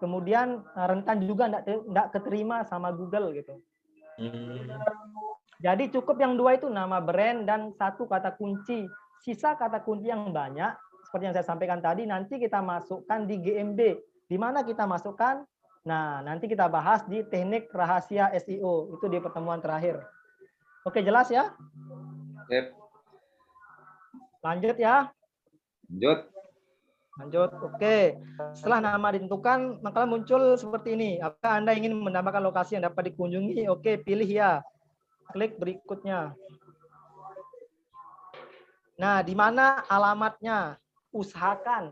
kemudian rentan juga enggak keterima sama Google gitu. Jadi cukup yang dua itu, nama brand dan satu kata kunci. Sisa kata kunci yang banyak, seperti yang saya sampaikan tadi, nanti kita masukkan di GMB. Di mana kita masukkan? Nah, nanti kita bahas di teknik rahasia SEO. Itu di pertemuan terakhir. Oke, jelas ya? Yep. Lanjut ya? Lanjut. Oke. Setelah nama ditentukan, maka muncul seperti ini. Apakah Anda ingin menambahkan lokasi yang dapat dikunjungi? Oke, pilih ya. Klik berikutnya. Nah, di mana alamatnya? Usahakan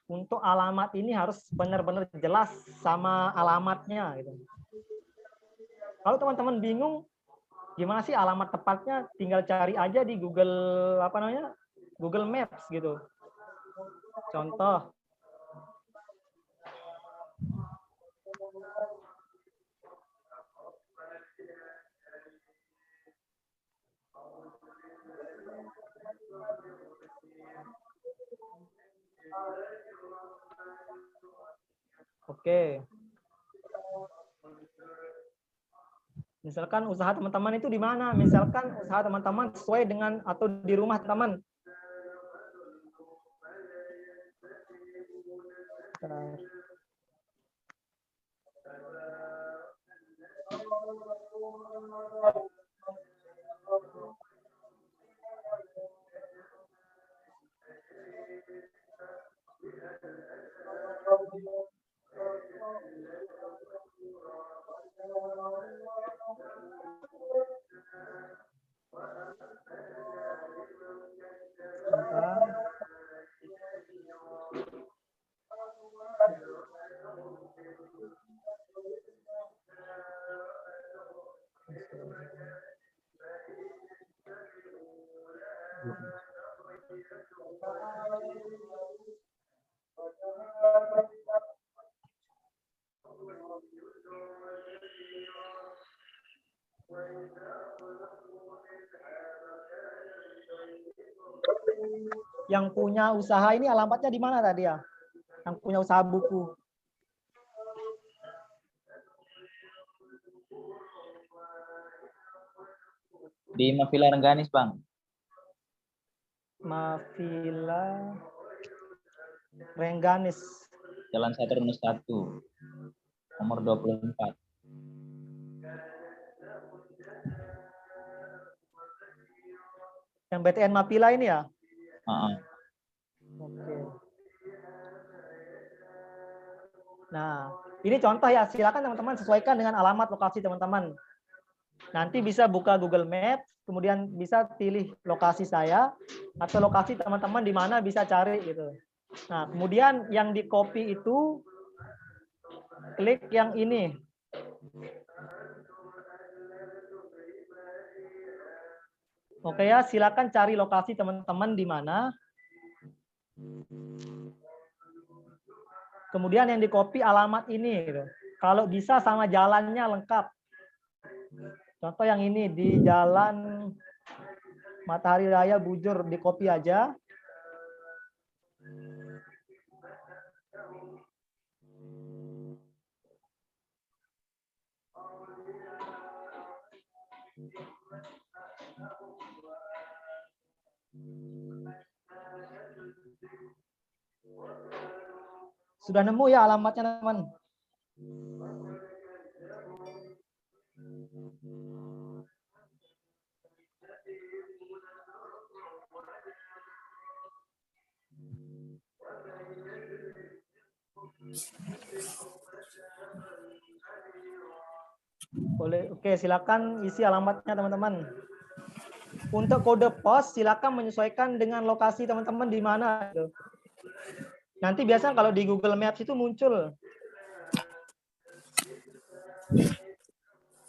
untuk alamat ini harus benar-benar jelas sama alamatnya. Gitu. Kalau teman-teman bingung, gimana sih alamat tepatnya? Tinggal cari aja di Google Google Maps gitu. Contoh. Oke. Misalkan usaha teman-teman itu di mana? Misalkan usaha teman-teman sesuai dengan atau di rumah teman. Yang punya usaha ini alamatnya di mana tadi ya? Yang punya usaha buku. Di Mavila Rengganis, Bang. Mavila Rengganis. Jalan Saturnus 1. Nomor 24. Yang BTN Mapila ini ya? Oke. Nah, ini contoh ya. Silakan teman-teman sesuaikan dengan alamat lokasi teman-teman. Nanti bisa buka Google Maps, kemudian bisa pilih lokasi saya atau lokasi teman-teman di mana bisa cari gitu. Nah, kemudian yang di copy itu klik yang ini. Oke ya, silakan cari lokasi teman-teman di mana. Kemudian yang di copy alamat ini gitu. Kalau bisa sama jalannya lengkap. Contoh yang ini di Jalan Matahari Raya Bujur, di copy aja. Sudah nemu ya alamatnya, teman? Boleh, oke, silakan isi alamatnya teman-teman. Untuk kode pos silakan menyesuaikan dengan lokasi teman-teman di mana. Nanti biasanya kalau di Google Maps itu muncul.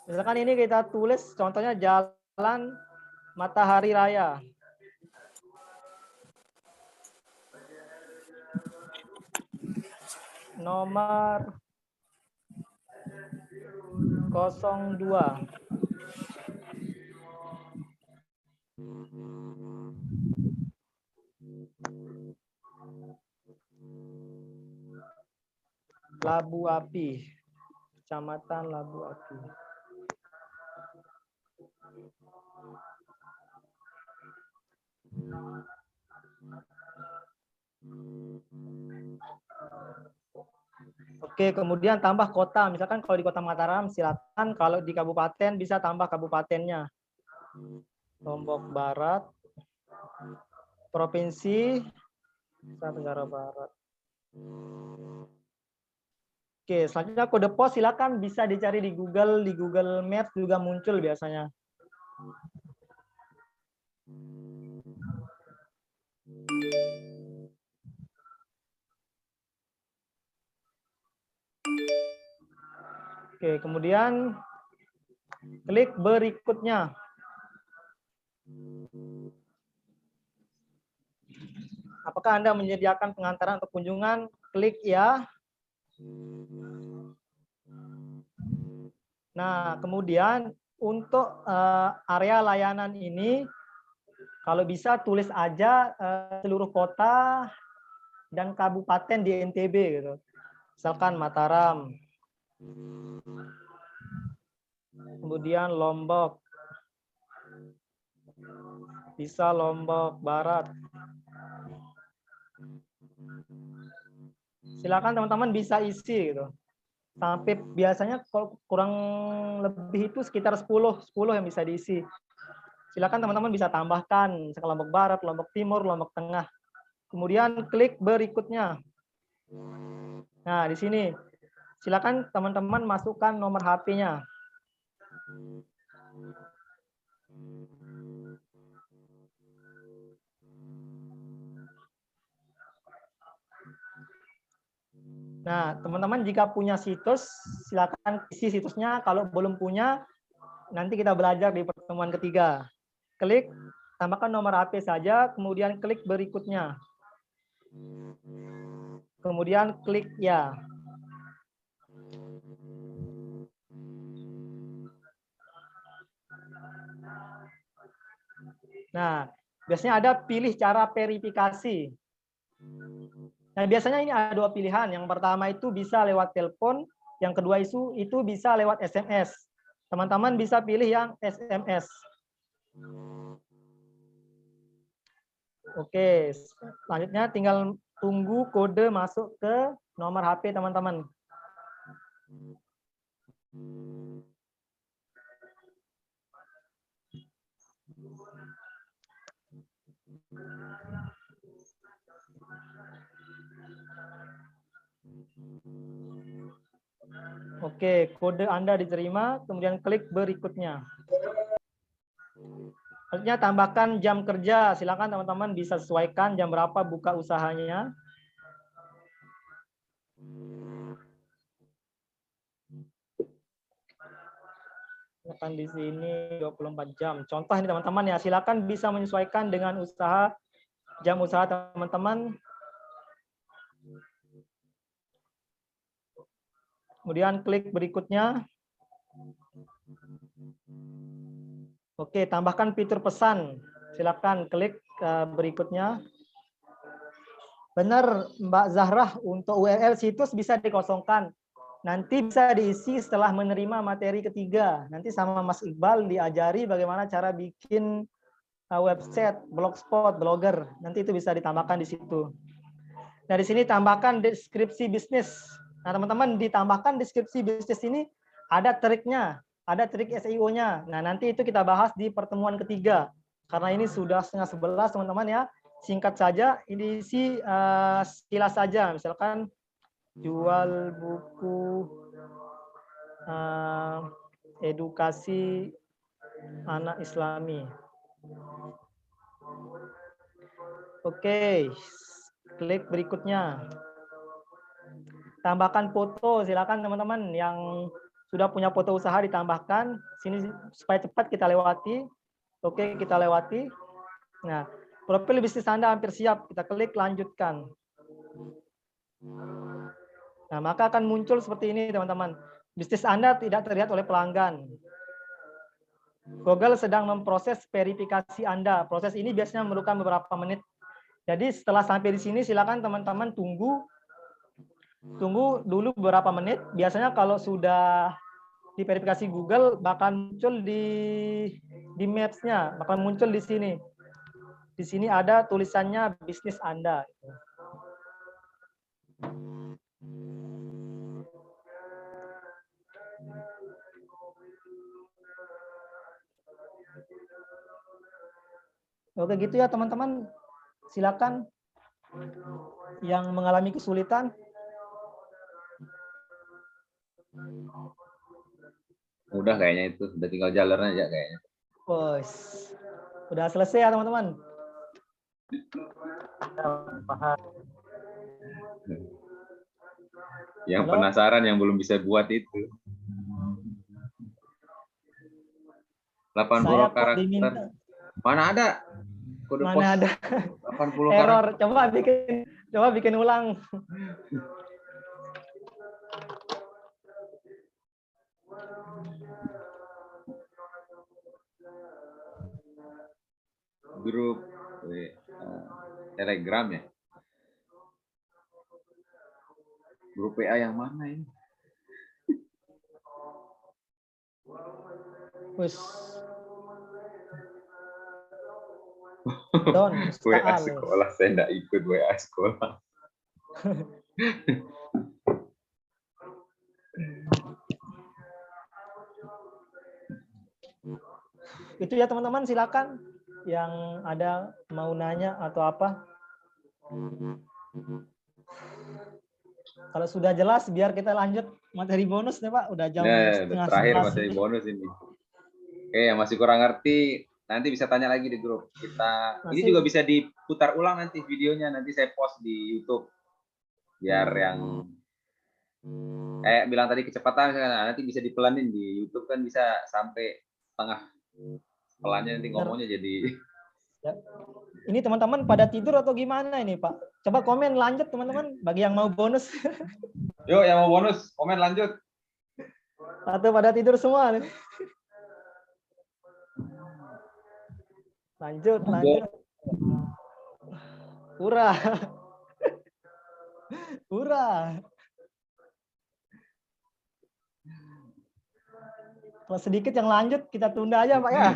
Misalkan ini kita tulis contohnya Jalan Matahari Raya. Nomor 02. Labu Api, Kecamatan Labu Api. Oke, kemudian tambah kota. Misalkan kalau di Kota Mataram, silakan. Kalau di kabupaten bisa tambah kabupatennya. Lombok Barat, Provinsi Nusa Tenggara Barat. Oke, selanjutnya kode pos silakan bisa dicari di Google Maps juga muncul biasanya. Oke, kemudian klik berikutnya. Apakah Anda menyediakan pengantaran untuk kunjungan? Klik ya. Nah, kemudian untuk area layanan ini, kalau bisa tulis aja seluruh kota dan kabupaten di NTB gitu. Misalkan Mataram, kemudian Lombok, bisa Lombok Barat. Silakan teman-teman bisa isi gitu. Sampai biasanya kalau kurang lebih itu sekitar 10 yang bisa diisi. Silakan teman-teman bisa tambahkan Lombok Barat, Lombok Timur, Lombok Tengah. Kemudian klik berikutnya. Nah, di sini silakan teman-teman masukkan nomor HP-nya. Nah, teman-teman jika punya situs, silakan isi situsnya. Kalau belum punya, nanti kita belajar di pertemuan ketiga. Klik, tambahkan nomor HP saja, kemudian klik berikutnya. Kemudian klik ya. Nah, biasanya ada pilih cara verifikasi. Nah, biasanya ini ada dua pilihan. Yang pertama itu bisa lewat telepon, yang kedua itu bisa lewat SMS. Teman-teman bisa pilih yang SMS. Oke, selanjutnya tinggal tunggu kode masuk ke nomor HP teman-teman. Oke, kode Anda diterima, kemudian klik berikutnya. Selanjutnya tambahkan jam kerja. Silakan teman-teman bisa sesuaikan jam berapa buka usahanya. Silakan di sini 24 jam. Contoh ini teman-teman ya, silakan bisa menyesuaikan dengan usaha jam usaha teman-teman. Kemudian klik berikutnya. Oke, tambahkan fitur pesan. Silakan klik berikutnya. Benar, Mbak Zahrah, untuk URL situs bisa dikosongkan. Nanti bisa diisi setelah menerima materi ketiga. Nanti sama Mas Iqbal diajari bagaimana cara bikin website, blogspot, blogger. Nanti itu bisa ditambahkan di situ. Nah, di sini tambahkan deskripsi bisnis. Nah, teman-teman ditambahkan deskripsi bisnis ini ada triknya, ada trik SEO-nya. Nah, nanti itu kita bahas di pertemuan ketiga. Karena ini sudah 10:30, teman-teman ya. Singkat saja, ini isi sekilas saja. Misalkan jual buku edukasi anak Islami. Oke, klik berikutnya. Tambahkan foto, silakan teman-teman yang sudah punya foto usaha ditambahkan. Sini supaya cepat kita lewati. Oke, kita lewati. Nah, profil bisnis Anda hampir siap. Kita klik lanjutkan. Nah, maka akan muncul seperti ini, teman-teman. Bisnis Anda tidak terlihat oleh pelanggan. Google sedang memproses verifikasi Anda. Proses ini biasanya memerlukan beberapa menit. Jadi setelah sampai di sini, silakan teman-teman tunggu dulu beberapa menit. Biasanya kalau sudah diverifikasi Google bakal muncul di Maps-nya, bakal muncul di sini. Di sini ada tulisannya bisnis Anda. Oke, gitu ya teman-teman. Silakan yang mengalami kesulitan. Udah kayaknya itu, udah tinggal jalan aja kayaknya. Udah selesai ya teman-teman. Yang penasaran yang belum bisa buat itu. 80 karakter. Mana ada? Kode Mana ada? 80 Error. karakter. Coba bikin ulang. Grup Telegram ya. Grup WA yang mana ini? Wis. Don, WA sekolah, saya enggak ikut WA sekolah. Itu ya teman-teman, silakan yang ada mau nanya atau apa. Kalau sudah jelas biar kita lanjut materi bonus nih Pak, udah jam setengah terakhir 11 materi ini. bonus ini. Oke, yang masih kurang ngerti nanti bisa tanya lagi di grup kita. Ini juga bisa diputar ulang nanti videonya, nanti saya post di YouTube. Biar yang bilang tadi kecepatan nanti bisa dipelanin di YouTube, kan bisa sampai setengah. Pelannya nanti ngomongnya jadi. Ya. Ini teman-teman pada tidur atau gimana ini Pak? Coba komen lanjut teman-teman bagi yang mau bonus. Yuk yang mau bonus komen lanjut. Atau pada tidur semua nih. Lanjut. Hurah. Kalau sedikit yang lanjut kita tunda aja Pak ya.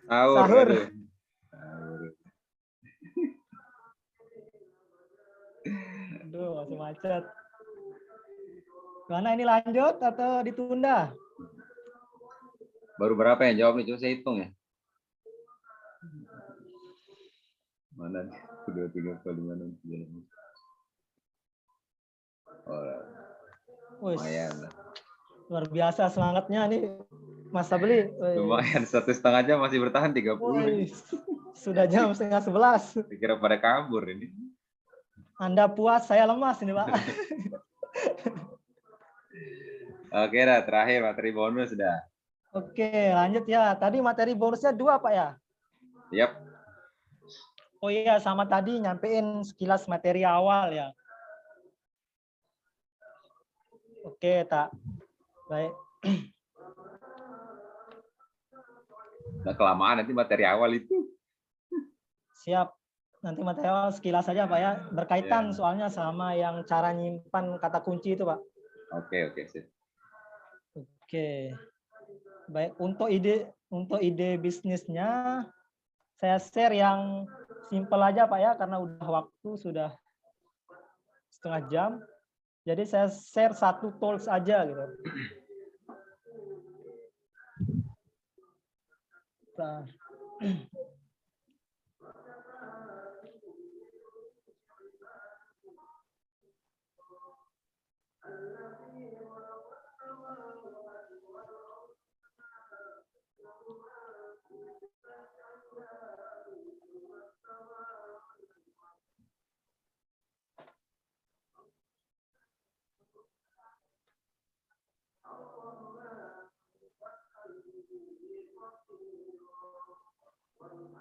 Sahur. Aduh, masih macet. Mana ini lanjut atau ditunda? Baru berapa yang jawab nih? Coba saya hitung ya. Mana? 2, 3, 4, 5, 6, 7. Lumayan. Luar biasa semangatnya nih Mas Sabli. Lumayan, 1,5 jam masih bertahan 30. Sudah jam 10:30. Dikira pada kabur ini. Anda puas, saya lemas ini Pak. Oke dah, terakhir materi bonus dah. Oke, lanjut ya. Tadi materi bonusnya 2 Pak ya? Yap. Oh iya, sama tadi nyampein sekilas materi awal ya. Oke, tak. Baik. Udah kelamaan nanti materi awal itu. Siap. Nanti materi awal sekilas saja Pak ya. Berkaitan soalnya sama yang cara nyimpan kata kunci itu Pak. Oke, sip. Oke. Baik, untuk ide bisnisnya saya share yang simple aja Pak ya, karena udah waktu sudah setengah jam. Jadi saya share satu tools aja gitu. Bentar.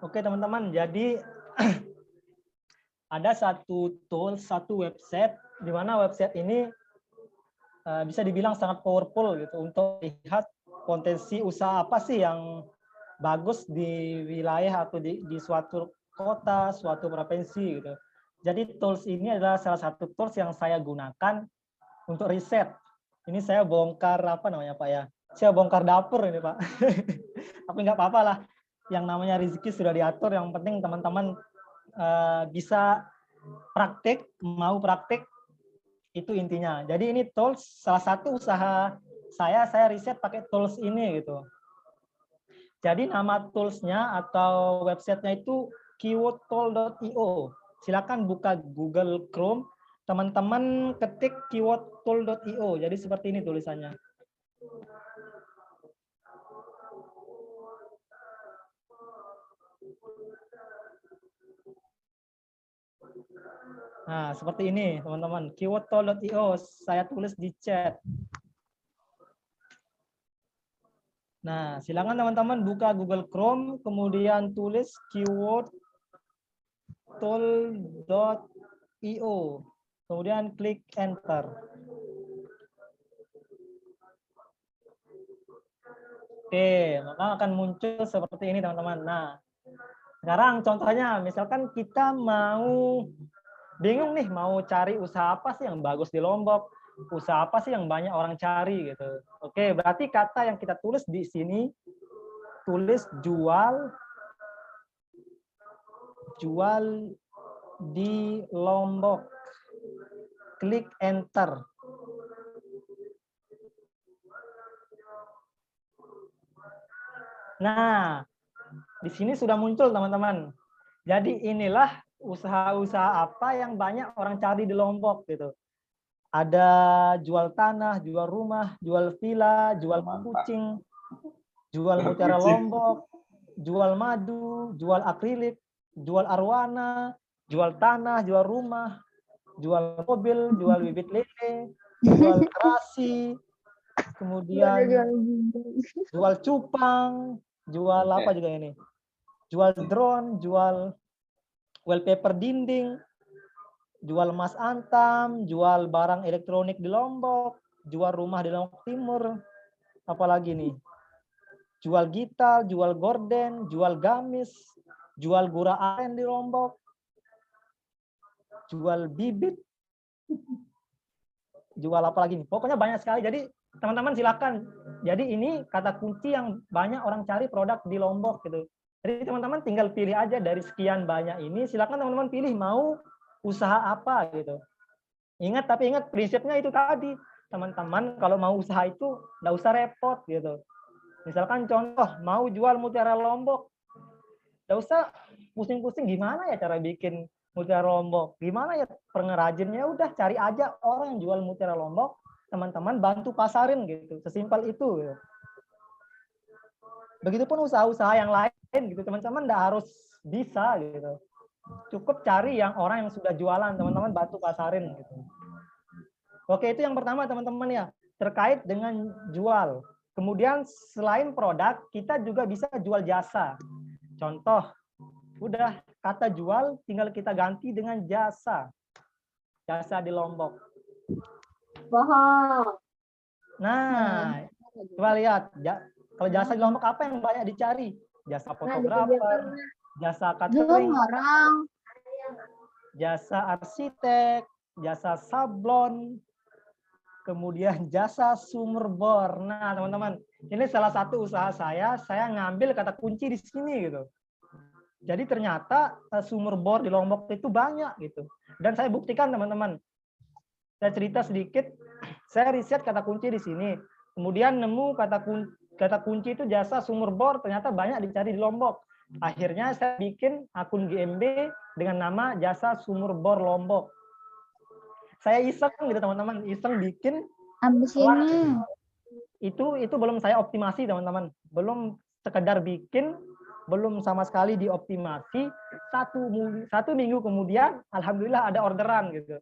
Oke teman-teman, jadi ada satu tool, satu website, di mana website ini bisa dibilang sangat powerful gitu untuk lihat potensi usaha apa sih yang bagus di wilayah atau di suatu kota, suatu provinsi gitu. Jadi tools ini adalah salah satu tools yang saya gunakan untuk riset. Ini saya bongkar apa namanya Pak ya? Saya bongkar dapur ini Pak. Tapi nggak apa-apa lah. Yang namanya rezeki sudah diatur. Yang penting teman-teman bisa praktik, mau praktik, itu intinya. Jadi ini tools, salah satu usaha saya riset pakai tools ini gitu. Jadi nama toolsnya atau websitenya itu keywordtool.io. Silakan buka Google Chrome, teman-teman ketik keywordtool.io. Jadi seperti ini tulisannya. Nah, seperti ini teman-teman, keywordtool.io, saya tulis di chat. Nah, silakan teman-teman buka Google Chrome, kemudian tulis keyword tool.io, kemudian klik enter. Oke, maka akan muncul seperti ini teman-teman. Nah, sekarang contohnya, misalkan kita mau bingung nih, mau cari usaha apa sih yang bagus di Lombok, usaha apa sih yang banyak orang cari gitu. Oke, berarti kata yang kita tulis di sini, tulis jual di Lombok. Klik enter. Nah, di sini sudah muncul teman-teman. Jadi inilah usaha-usaha apa yang banyak orang cari di Lombok gitu. Ada jual tanah, jual rumah, jual villa, jual kucing, jual mutiara Lombok, jual madu, jual akrilik, jual arwana, jual tanah, jual rumah, jual mobil, jual bibit lele, jual terasi, kemudian jual cupang, jual apa juga ini? Jual drone, jual wallpaper dinding, jual emas antam, jual barang elektronik di Lombok, jual rumah di Lombok Timur, apalagi nih? Jual gitar, jual gorden, jual gamis, jual gura aren di Lombok, jual bibit, jual apa lagi nih? Pokoknya banyak sekali. Jadi teman-teman silakan. Jadi ini kata kunci yang banyak orang cari produk di Lombok gitu. Jadi teman-teman tinggal pilih aja dari sekian banyak ini. Silakan teman-teman pilih mau usaha apa gitu. Tapi ingat prinsipnya itu tadi. Teman-teman kalau mau usaha itu nggak usah repot gitu. Misalkan contoh mau jual mutiara Lombok, nggak usah pusing-pusing gimana ya cara bikin mutiara Lombok, gimana ya pengrajinnya, udah cari aja orang yang jual mutiara Lombok, teman-teman bantu pasarin gitu, sesimpel itu gitu. Begitupun usaha-usaha yang lain gitu, teman-teman nggak harus bisa gitu, cukup cari yang orang yang sudah jualan, teman-teman bantu pasarin gitu. Oke, itu yang pertama teman-teman ya, terkait dengan jual. Kemudian selain produk, kita juga bisa jual jasa. Contoh, udah kata jual tinggal kita ganti dengan jasa. Jasa di Lombok. Nah, coba lihat. Kalau jasa di Lombok apa yang banyak dicari? Jasa fotografer, jasa catering, jasa arsitek, jasa sablon, kemudian jasa sumur bor. Nah, teman-teman, ini salah satu usaha saya ngambil kata kunci di sini gitu. Jadi ternyata sumur bor di Lombok itu banyak gitu. Dan saya buktikan teman-teman. Saya cerita sedikit, saya riset kata kunci di sini. Kemudian nemu kata kunci itu jasa sumur bor, ternyata banyak dicari di Lombok. Akhirnya saya bikin akun GMB dengan nama jasa sumur bor Lombok. Saya iseng gitu teman-teman, iseng bikin. Itu belum saya optimasi teman-teman, belum sekedar bikin, belum sama sekali dioptimasi. Satu minggu kemudian, alhamdulillah ada orderan gitu.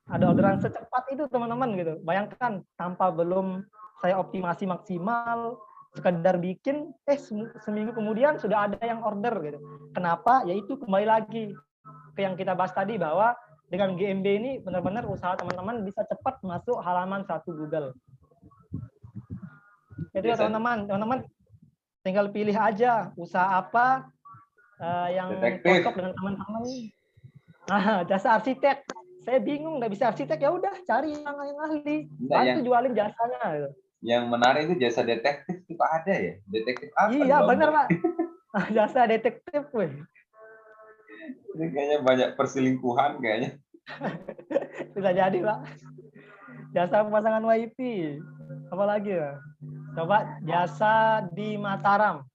Ada orderan secepat itu teman-teman gitu. Bayangkan tanpa belum saya optimasi maksimal, sekedar bikin, seminggu kemudian sudah ada yang order gitu. Kenapa? Yaitu kembali lagi ke yang kita bahas tadi, bahwa dengan GMB ini benar-benar usaha teman-teman bisa cepat masuk halaman 1 Google. Itu ya teman-teman tinggal pilih aja usaha apa yang cocok dengan teman-teman. Nah, jasa arsitek, saya bingung nggak bisa arsitek, ya udah cari yang ahli, bantu jualin jasanya. Gitu. Yang menarik itu jasa detektif itu ada ya, detektif apa? Iya benar Pak, jasa detektif, weh. Ini kayaknya banyak perselingkuhan kayaknya. Bisa jadi Pak. Jasa pemasangan WiFi, apa lagi ya? Coba jasa di Mataram.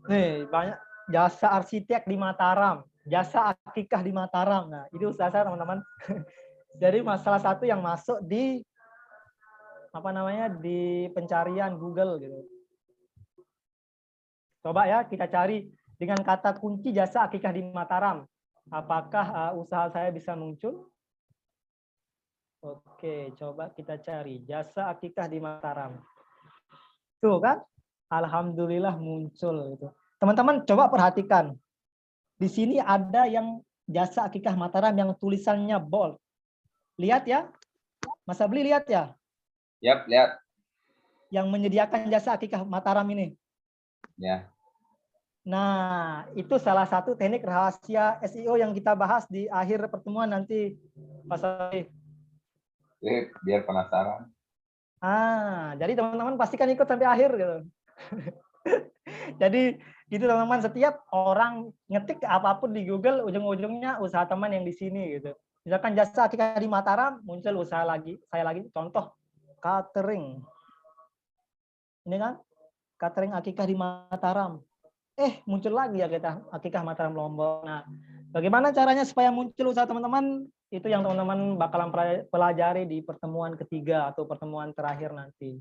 Nih banyak jasa arsitek di Mataram, jasa akikah di Mataram. Nah itu usaha saya teman-teman. Jadi salah satu yang masuk di di pencarian Google gitu. Coba ya kita cari dengan kata kunci jasa akikah di Mataram. Apakah usaha saya bisa muncul? Oke, coba kita cari jasa akikah di Mataram. Tuh kan, alhamdulillah muncul itu. Teman-teman coba perhatikan. Di sini ada yang jasa akikah Mataram yang tulisannya bold. Lihat ya, Mas Abli lihat ya. Yap, lihat. Yang menyediakan jasa akikah Mataram ini. Ya. Nah, itu salah satu teknik rahasia SEO yang kita bahas di akhir pertemuan nanti, Mas Abli. Biar penasaran. Jadi teman-teman pastikan ikut sampai akhir gitu. Jadi itu teman-teman, setiap orang ngetik apapun di Google ujung-ujungnya usaha teman yang di sini gitu. Misalkan jasa akikah di Mataram, muncul usaha lagi. Saya lagi contoh catering. Ini kan catering akikah di Mataram. Muncul lagi ya kita akikah Mataram Lombok. Nah, bagaimana caranya supaya muncul usaha teman-teman? Itu yang teman-teman bakalan pelajari di pertemuan ketiga atau pertemuan terakhir nanti.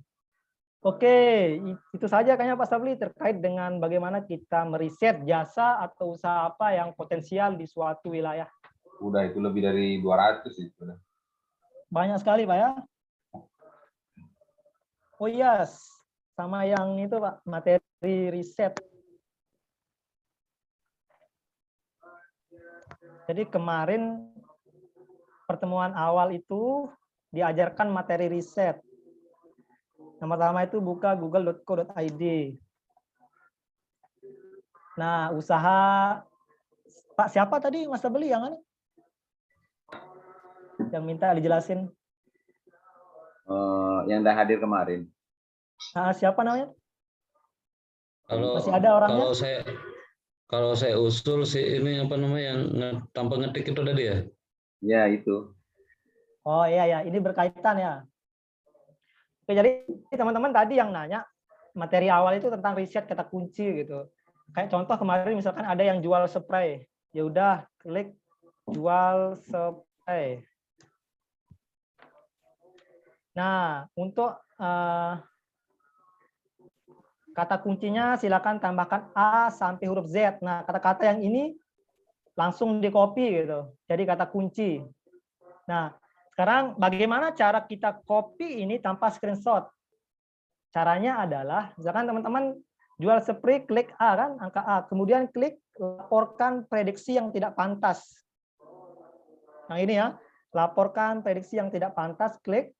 Oke, itu saja kayaknya Pak Sabli terkait dengan bagaimana kita meriset jasa atau usaha apa yang potensial di suatu wilayah. Udah, itu lebih dari 200 itu. Banyak sekali Pak ya. Oh iya, sama yang itu Pak, materi riset. Jadi kemarin pertemuan awal itu diajarkan materi riset. Yang pertama itu buka google.co.id. Nah, usaha Pak siapa tadi Mas Abli yang mana? Yang minta dijelasin. Yang udah hadir kemarin. Nah, siapa namanya? Masih ada orangnya? Kalau saya usul sih ini apa namanya yang tanpa ngetik itu tadi ya? Ya, itu. Oh iya, ini berkaitan ya. Oke, jadi teman-teman tadi yang nanya materi awal itu tentang riset kata kunci gitu. Kayak contoh kemarin misalkan ada yang jual spray, ya udah klik jual spray. Nah, untuk kata kuncinya silakan tambahkan A sampai huruf Z. Nah, kata-kata yang ini langsung di copy gitu. Jadi kata kunci. Nah, sekarang bagaimana cara kita copy ini tanpa screenshot? Caranya adalah, misalkan teman-teman jual spray, klik A kan, angka A. Kemudian klik laporkan prediksi yang tidak pantas. Nah ini ya, laporkan prediksi yang tidak pantas, klik.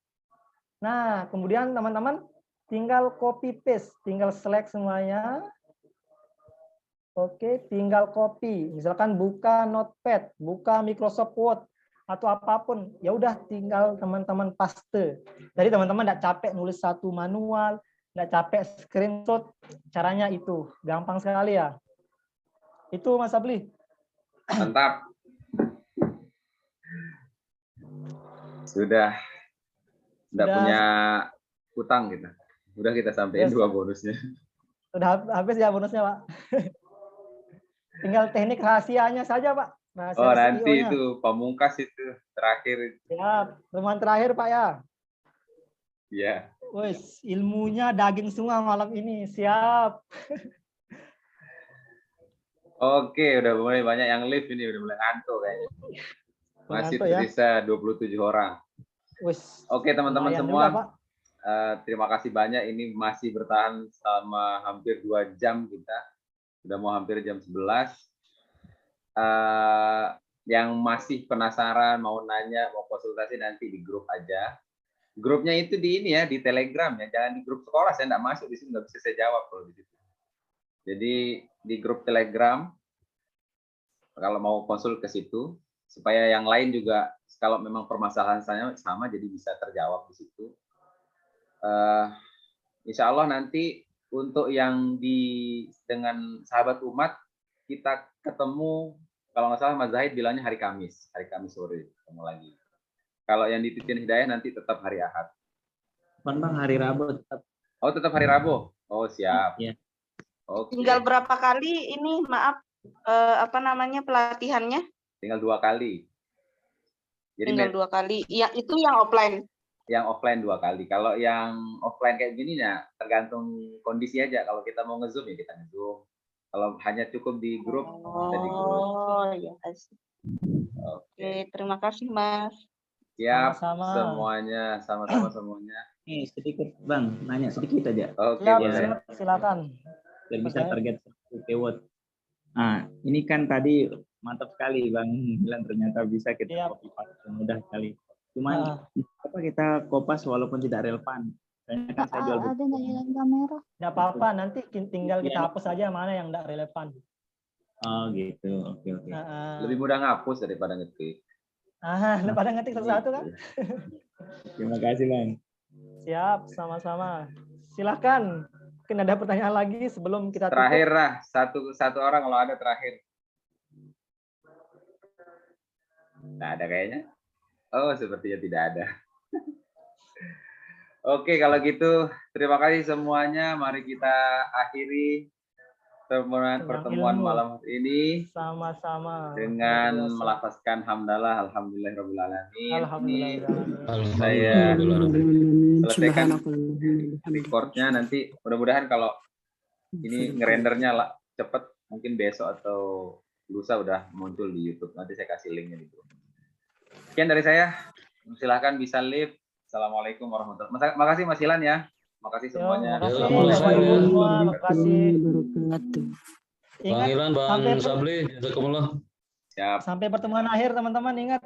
Nah, kemudian teman-teman tinggal copy paste, tinggal select semuanya. Oke, tinggal copy. Misalkan buka Notepad, buka Microsoft Word atau apapun, ya udah tinggal teman-teman paste. Jadi teman-teman tidak capek nulis satu manual, tidak capek screenshot. Caranya itu gampang sekali ya. Itu Mas Abli. Mantap. Sudah punya hutang kita. Udah kita sampein 2 bonusnya. Sudah habis ya bonusnya, Pak. Tinggal teknik rahasianya saja, Pak. Rahasia nanti CEO-nya. itu pamungkas itu terakhir. Ya, teman terakhir, Pak ya. Iya. Wes, ilmunya daging semua malam ini. Siap. Oke, udah mulai banyak yang live ini, udah mulai ngantuk kayaknya. Masih tersisa 27 orang. Wes, oke, teman-teman semua. Juga, Pak. Terima kasih banyak. Ini masih bertahan selama hampir 2 jam kita. Sudah mau hampir jam 11. Yang masih penasaran, mau nanya, mau konsultasi nanti di grup aja. Grupnya itu di ini ya, di Telegram ya. Jangan di grup sekolah, saya nggak masuk di situ, nggak bisa saya jawab kalau di situ. Jadi di grup Telegram, kalau mau konsul ke situ, supaya yang lain juga kalau memang permasalahan saya sama, jadi bisa terjawab di situ. Insya Allah nanti untuk yang dengan sahabat umat kita ketemu, kalau nggak salah Mas Zahid bilangnya hari Kamis sore ketemu lagi. Kalau yang di Titin Hidayah nanti tetap hari Ahad. Bang, hari Rabu tetap. Oh, tetap hari Rabu. Oh, siap. Ya. Okay. Tinggal berapa kali ini, maaf, pelatihannya? Tinggal 2 kali. Jadi tinggal 2 kali. Ya, itu yang offline. Yang offline 2 kali. Kalau yang offline kayak gini ya tergantung kondisi aja. Kalau kita mau nge-zoom ya kita nge-zoom. Kalau hanya cukup di grup, kita di grup. Oh, ya. Oke, terima kasih, Mas. Siap Sama-sama. semuanya, sama-sama semuanya. Sedikit Bang, nanya sedikit aja. Oke, Siap, boleh. siap, silakan. Biar bisa Pertanyaan. target 1 keyword. Nah, ini kan tadi mantap sekali Bang bilang ternyata bisa kita Siap. copy paste mudah sekali. Cuman apa kita kopas walaupun tidak relevan. Soalnya kan saya jual buku. Ada nggak nyalain kamera? Nggak apa-apa, nanti tinggal kita hapus aja mana yang nggak relevan. Oh gitu, oke. Lebih mudah ngapus daripada ngetik. Pada ngetik satu-satu kan? Terima kasih Bang. Siap, sama-sama. Silakan. Mungkin ada pertanyaan lagi sebelum kita tutup. Terakhir lah, satu orang kalau ada terakhir. Nggak ada kayaknya. Oh, sepertinya tidak ada. Oke, kalau gitu terima kasih semuanya. Mari kita akhiri pertemuan malam ini sama-sama dengan melafazkan hamdalah alhamdulillahirabbil alamin. Alhamdulillah. Saya selesaikan recordnya nanti, mudah-mudahan kalau ini ngerendernya lah cepet, mungkin besok atau lusa udah muncul di YouTube. Nanti saya kasih linknya di grup. Sekian dari saya. Silahkan bisa live. Assalamualaikum warahmatullahi wabarakatuh. Makasih Mas Ilan ya. Makasih semuanya. Makasih. Bang Ilan, Bang Sabli, jazakumullah. Siap. Sampai pertemuan akhir teman-teman, ingat.